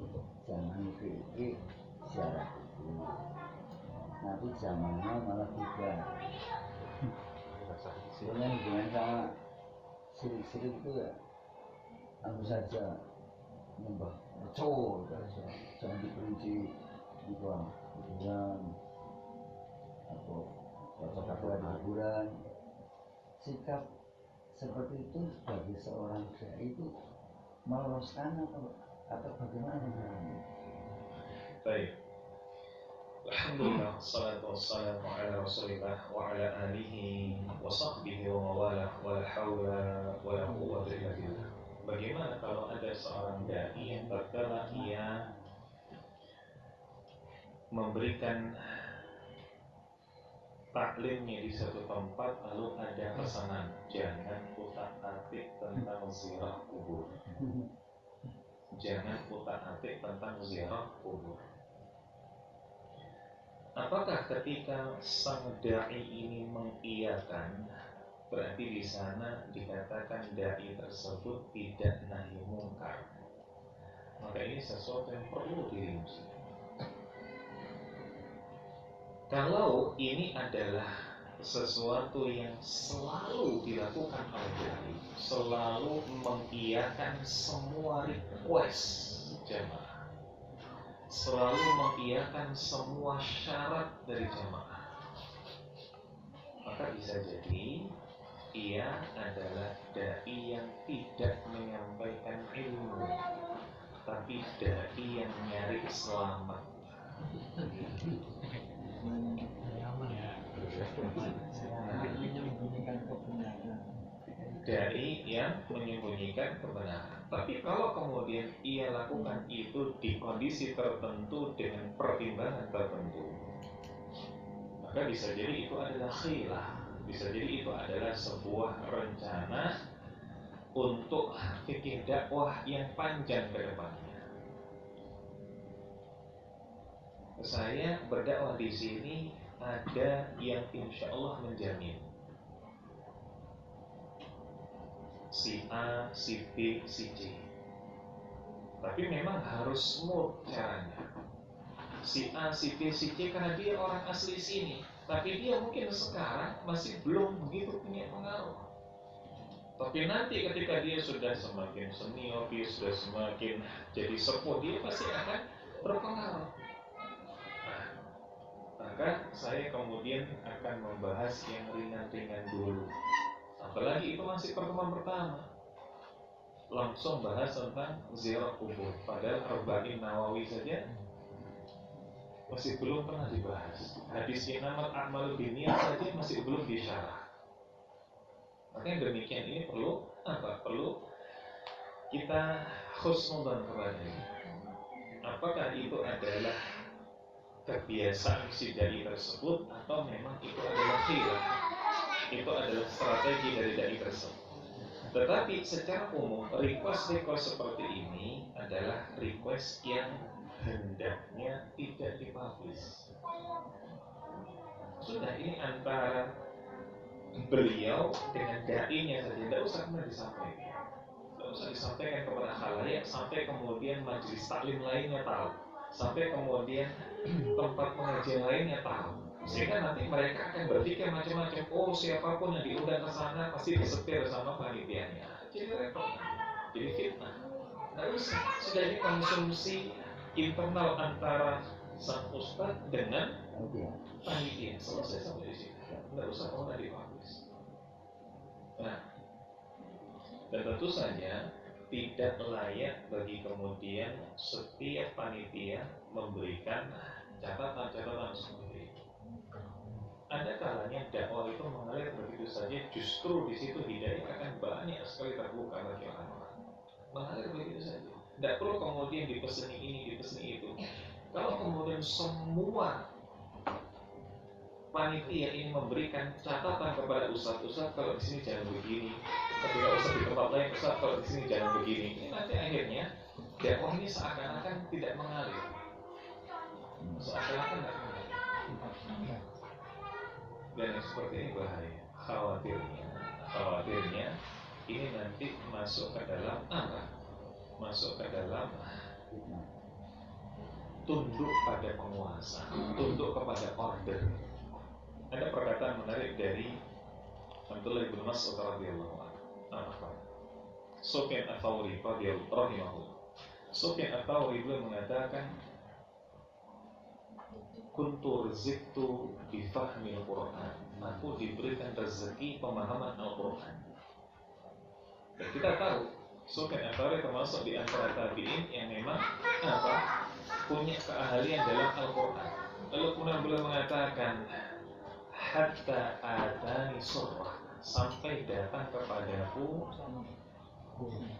jangan ikut ziarah itu, nanti zamannya malah bubar. Sebenarnya hubungan sama sirik-sirik itu ya, aku saja nyembah cowok, jangan diperinci gitu. kuburan atau foto-foto kuburan. Sikap seperti itu bagi seorang dai itu meloloskan atau bagaimana? Baik. Alhamdulillah, salatu wassalamu ala rasulillah wa ala alihi wa sahbihi wa mawalah wa la hawla wa la quwwata illa billah. Bagaimana kalau ada seorang dai yang tatkala ia memberikan taklimnya di satu tempat lalu ada pesanan, jangan utak-atik tentang ziarah kubur. Jangan utak-atik tentang ziarah kubur. Apakah ketika sang dai ini mengiyakan, berarti di sana dikatakan dai tersebut tidak nahi mungkar? Maka ini sesuatu yang perlu dirinci. Kalau ini adalah sesuatu yang selalu dilakukan oleh dai, selalu mengiyakan semua request jamaah, selalu mengiyakan semua syarat dari jamaah, maka bisa jadi ia adalah dai yang tidak menyampaikan ilmu, tapi dai yang nyari selamat. Menyembunyikan kebenaran. Dai yang menyembunyikan kebenaran. Tapi kalau kemudian ia lakukan itu di kondisi tertentu dengan pertimbangan tertentu, maka bisa jadi itu adalah khilah, bisa jadi itu adalah sebuah rencana untuk fikih dakwah yang panjang ke depannya. Saya berdakwah di sini ada yang insya Allah menjamin si A, si B, si C. Tapi memang harus smooth caranya. Si A, si B, si C karena dia orang asli sini, tapi dia mungkin sekarang masih belum begitu punya pengaruh. Tapi nanti ketika dia sudah semakin senior, dia sudah semakin jadi sepuh, dia pasti akan berpengaruh. Maka saya kemudian akan membahas yang ringan-ringan dulu. Apalagi itu masih pertemuan pertama, langsung bahas tentang ziarah kubur. Padahal Arba'in Nawawi saja masih belum pernah dibahas. Hadis Innamal A'malu Binniyat saja masih belum disyarah. Makanya demikian ini perlu apa? Perlu kita husnudzon kepadanya. Apakah itu adalah kebiasaan si dai tersebut atau memang itu adalah khilaf, itu adalah strategi dari dai tersebut. Tetapi secara umum request seperti ini adalah request yang hendaknya tidak dipublish. Sudah, ini antara beliau dengan dai-nya saja, tidak usah kemudian disampaikan, tidak usah disampaikan kepada khalayak sampai kemudian majelis taklim lainnya tahu, sampai kemudian tempat pengajian lainnya tahu, sehingga nanti mereka akan berpikir macam-macam. Oh, siapapun yang diundang ke sana pasti disetir sama panitianya. Jadi repot, jadi fitnah. Nggak usah, sudah ini konsumsi internal antara sang ustadz dengan panitia, selesai sampai di sini. Nggak usah kemudian dipublish. Nah, dan tentu saja tidak layak bagi kemudian setiap panitia memberikan catatan-catatan seperti itu. Ada kalanya dakwah itu mengalir begitu saja, justru di situ hidayah akan banyak sekali terbuka bagi orang-orang. Mengalir begitu saja, tidak perlu kemudian dipeseni ini, dipeseni itu. Kalau kemudian semua panitia ini memberikan catatan kepada ustadz, kalau di sini jangan begini, ketika ustadz di tempat lain, ustadz kalau di sini jangan begini, ini nanti akhirnya dakwah ini seakan-akan tidak mengalir, seakan-akan tidak mengalir. Dan yang seperti ini bahaya. Khawatirnya ini nanti masuk ke dalam apa? Masuk ke dalam tunduk pada penguasa, tunduk kepada order. Ada perkataan menarik dari Abdullah bin Mas'ud radhiyallahu anhu. Sufyan Ats-Tsauri radhiyallahu anhu. Sufyan Ats-Tsauri beliau mengatakan, kuntu rizqtu bifahmil Quran. Aku diberikan rezeki pemahaman Al-Quran. Dan kita tahu Sufyan Ats-Tsauri termasuk di antara tabi'in yang memang punya keahlian dalam Al-Quran. Lalu kemudian beliau mengatakan, hatta atani surah, sampai datang kepadaku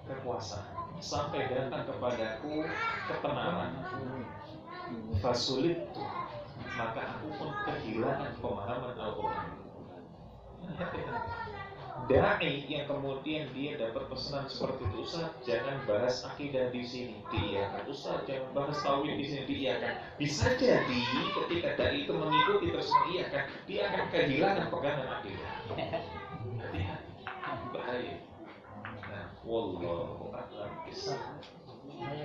kekuasaan, sampai datang kepadaku ketenaran. Fasulittu, maka aku pun kehilangan pemahaman Al-Quran. Dai yang kemudian dia dapat pesanan seperti itu, Ustaz, jangan bahas akidah di sini, diiyakan. Ustaz, jangan bahas tauhid di sini, diiyakan. Bisa jadi ketika dai itu mengikuti terus mengiyakan, dia akan kehilangan pegangan akidah. Bahaya. Nah, wallahu a'lam bishawab. Saya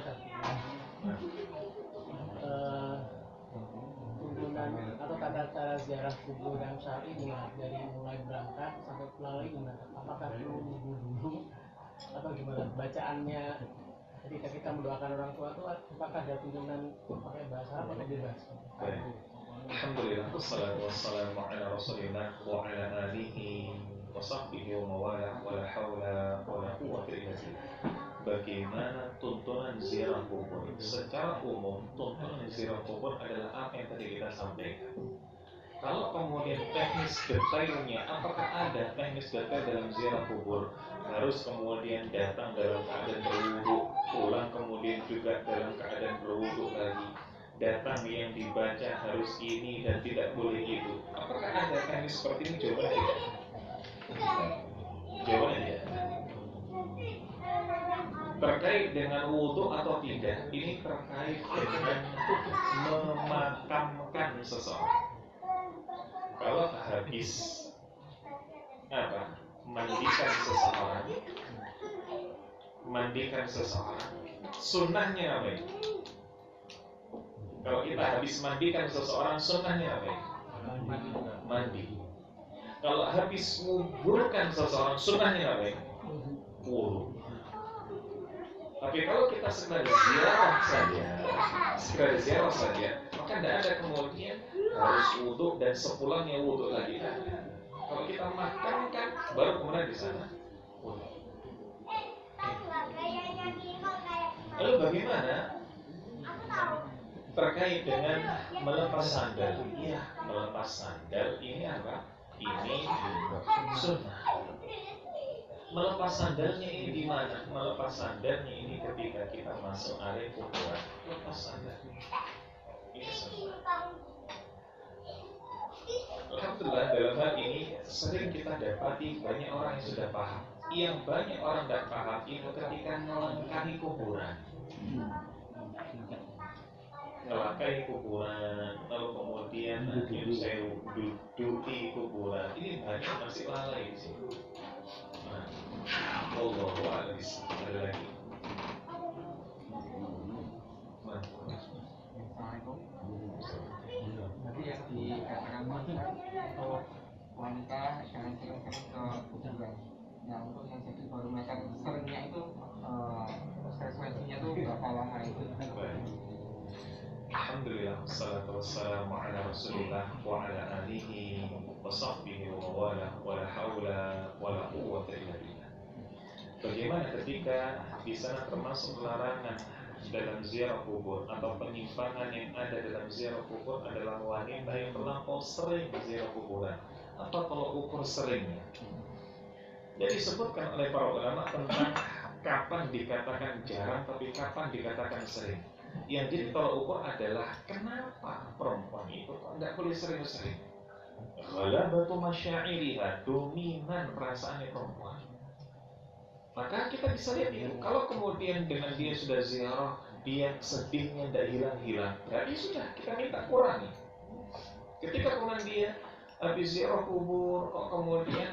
tuntunan atau tata-tata ziarah kubur yang syar'i gimana, dari mulai berangkat sampai pulang lagi gimana? Apakah perlu wudhu dulu atau gimana bacaannya ketika kita mendoakan orang tua itu? Apakah ada tuntunan pakai bahasa Arab atau bebas? Baik. Alhamdulillah, wassalatu wassalamu ala rasulillah wa ala alihi wa sahbihi wa mawalah wa la hawla wa la quwwata illa billah. Bagaimana tuntunan ziarah kubur? Secara umum, tuntunan ziarah kubur adalah apa yang tadi kita sampaikan. Kalau kemudian teknis detailnya, apakah ada teknis detail dalam ziarah kubur? Harus kemudian datang dalam keadaan berwudu, pulang kemudian juga dalam keadaan berwudu lagi. Datang yang dibaca harus ini dan tidak boleh itu. Apakah ada teknis seperti ini? Jawabannya tidak. Jawabannya tidak. Terkait dengan wudhu atau tidak, ini terkait dengan memakamkan seseorang. Kalau habis mandikan seseorang, sunnahnya apa ini? Kalau kita habis mandikan seseorang, sunnahnya apa ini? Mandi. Kalau habis menguburkan seseorang, sunnahnya apa ini? Wudu. Tapi kalau kita sekedar ziarah saja, maka tidak ada kemudian harus wudhu dan sepulangnya wudhu lagi. Kalau kita makan kan, baru kemudian di sana wudhu. Lalu bagaimana terkait dengan melepas sandal? Iya, melepas sandal ini apa? Ini sunnah. Melepas sandalnya ini di mana? Melepas sandalnya ini ketika kita masuk area kuburan. Lepas sandalnya. Ini sunnah. Alhamdulillah dalam hal ini sering kita dapati banyak orang yang sudah paham. Yang banyak orang tidak paham itu ketika melangkahi kuburan. Ngelangkahi kuburan, lalu kemudian saya duduk di kuburan. Ini banyak masih lalai di sini. Wallahu a'lam bishawab. Ada lagi. Assalamualaikum. Jadi yang dikatakan untuk wanita jangan sering-sering ke kuburan. Nah untuk yang jadi baru mereka seringnya itu frekuensinya itu berapa lama itu? Alhamdulillah, wassalatu wassalamu ala rasulillah wa ala alihi wa sahbihi wa mawalah wa la hawla wa la quwwata illa billah. Bagaimana ketika di sana termasuk larangan dalam ziarah kubur atau penyimpangan yang ada dalam ziarah kubur adalah wanita yang terlampau sering ziarah kuburan atau kalau ukur seringnya. Jadi disebutkan oleh para ulama tentang kapan dikatakan jarang tapi kapan dikatakan sering. Yang jadi tolak ukur adalah kenapa perempuan itu kok nggak boleh sering-sering. Ghalabatu masyairiha, dominan perasaannya perempuan. Maka kita bisa lihat itu. Kalau kemudian dengan dia sudah ziarah, dia sedihnya tidak hilang-hilang, berarti sudah kita minta kurangi. Ketika kemudian dia habis ziarah kubur, kok kemudian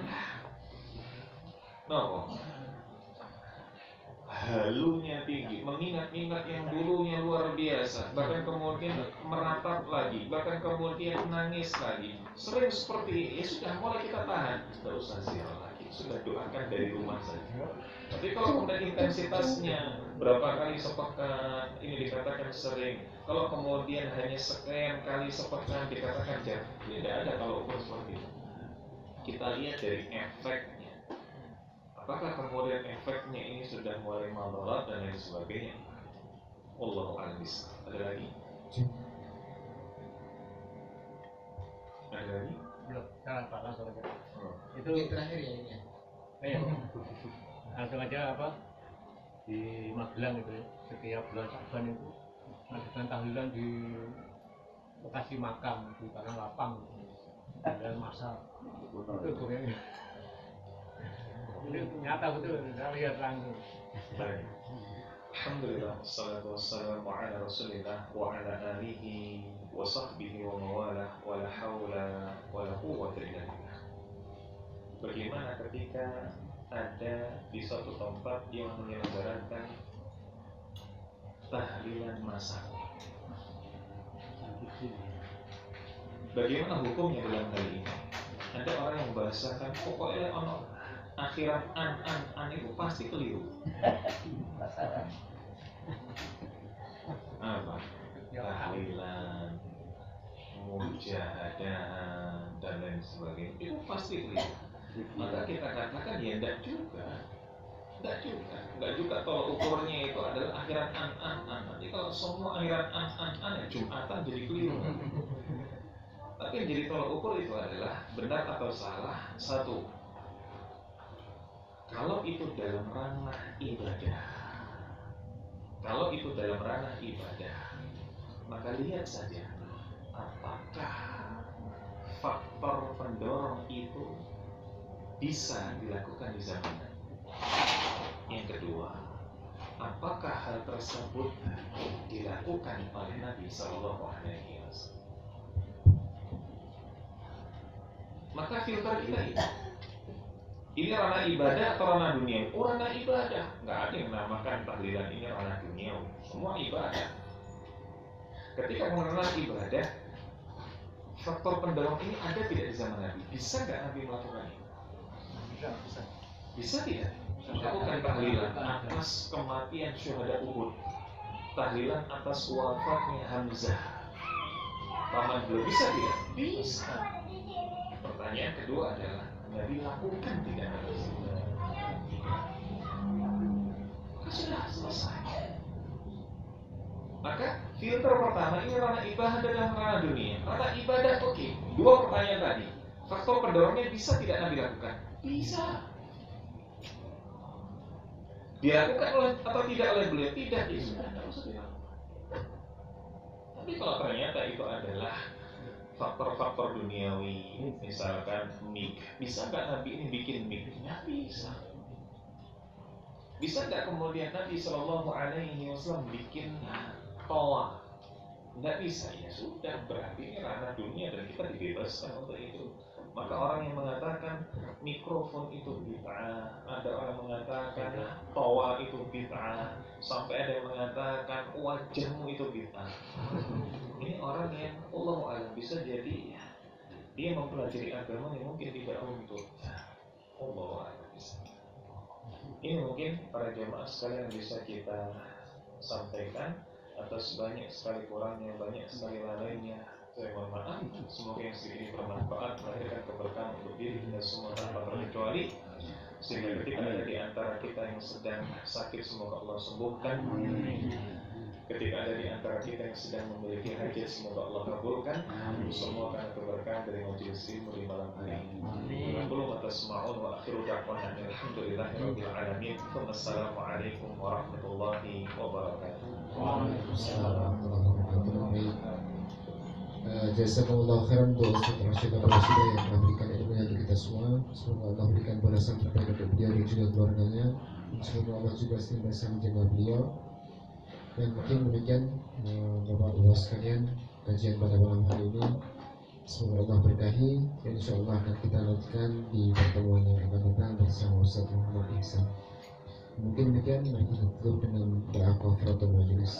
halunya tinggi, mengingat-ingat yang dulunya luar biasa, bahkan kemudian meratap lagi, bahkan kemudian nangis lagi, sering seperti ini, ya sudah mulai kita tahan, tidak usah ziarah lagi, sudah kita doakan dari rumah saja. Tapi kalau kemudian intensitasnya berapa kali sepekan, ini dikatakan sering. Kalau kemudian hanya sekian kali sepekan dikatakan jarang. Tidak ada kalau ukur seperti itu. Kita lihat dari efeknya. Apakah kemudian efeknya ini sudah mulai madarat dan lain sebagainya? Wallahu a'lam bishawab. Ada lagi? Ada lagi? Belum, jangan Pak, langsung aja. Itu Ini terakhir ya ini. iya. Langsung aja apa? Di Magelang itu ya, setiap bulan Saban itu melakukan tahlilan di lokasi makam di tanah lapang dan masal. Itu pokoknya. Ini nyata betul, saya lihat langsung. Baik. Alhamdulillah, wassalatu wassalamu ala rasulillah wa ala alihi wa sahbihi wa mawalah wa la hawla wa la quwwata illa billah. Bagaimana ketika ada di suatu tempat yang menyelenggarakan tahlilan massal? Bagaimana hukumnya dalam hal ini? Ada orang yang membahasakan pokoknya ono akhirat an itu pasti keliru. Apa? Tahlilan, mujahadah dan lain sebagainya itu pasti keliru. Maka kita katakan ya enggak juga. Enggak juga kalau ukurnya itu adalah akhirat an. Nanti kalau semua akhirat an ya Jumatan jadi keliru. Tapi yang jadi tolak ukur itu adalah benar atau salah. Satu, kalau itu dalam ranah ibadah, maka lihat saja apakah faktor pendorong itu bisa dilakukan di zaman Nabi. Yang kedua, apakah hal tersebut dilakukan oleh Nabi Sallallahu Alaihi Wasallam? Maka filter kita ini ranah ibadah atau ranah dunia? Oh, ranah ibadah. Nggak ada yang namakan tahlilan ini ranah dunia. Semua ibadah. Ketika mengenal ibadah, faktor pendorong ini ada tidak di zaman Nabi? Bisa nggak Nabi melakukan itu? Bisa tidak? Melakukan tahlilan atas kematian syuhada Uhud, tahlilan atas wafatnya Hamzah. Paman belum bisa tidak? Bisa. Pertanyaan kedua adalah Nabi lakukan tidak Nabi? Maka sudah selesai. Maka filter pertama ini ranah ibadah dan ranah dunia. Ranah ibadah oke. Dua pertanyaan tadi. Faktor pendorongnya bisa tidak Nabi lakukan? Bisa. Dilakukan oleh atau tidak oleh beliau? Tidak. Ya sudah, tidak usah dilakukan. Tapi kalau ternyata itu adalah faktor-faktor duniawi, misalkan mic, bisa nggak Nabi ini bikin mic? Nggak bisa. Bisa nggak kemudian Nabi Shallallahu Alaihi Wasallam bikin toa? Nggak bisa. Ya sudah, berarti ini ranah dunia dan kita dibebaskan untuk itu. Maka orang yang mengatakan mikrofon itu bid'ah, ada orang mengatakan toa itu bid'ah, sampai ada yang mengatakan wajahmu itu bid'ah. Ini orang yang Allah alam bisa jadi dia mempelajari agama yang mungkin tidak untuk Allah alam bisa. Ini mungkin para jemaah sekalian bisa kita sampaikan atas banyak sekali kurangnya, banyak sekali lalainya. Saya mohon maaf. Semoga yang sedikit bermanfaat melahirkan keberkahan untuk diri kita semua tanpa terkecuali. Sehingga ketika ada di antara kita yang sedang sakit, semoga Allah sembuhkan. Ketika ada di antara kita yang sedang memiliki hajat, semoga Allah kabulkan. Semua karena keberkahan dari majelis ilmu di malam hari ini. Belum atas ma'un wa akhiru da'wana alhamdulillahirabbil alamin. Wassalamualaikum warahmatullahi wabarakatuh. Waalaikumsalam warahmatullahi wabarakatuh. Jazakumullah khairan untuk Ustaz Rashid Al-Rashida yang telah berikan ilmunya untuk kita semua. Semoga Allah berikan balasan terbaik untuk beliau dan juga keluarganya. Semoga Allah juga senantiasa menjaga beliau. Dan mungkin demikian Bapak Ibu sekalian kajian pada malam hari ini. Semoga Allah berkahi. Insya Allah akan kita lanjutkan di pertemuan yang akan datang bersama Ustaz Muhammad Ihsan. Mungkin demikian, mari kita tutup dengan doa kafaratul majelis.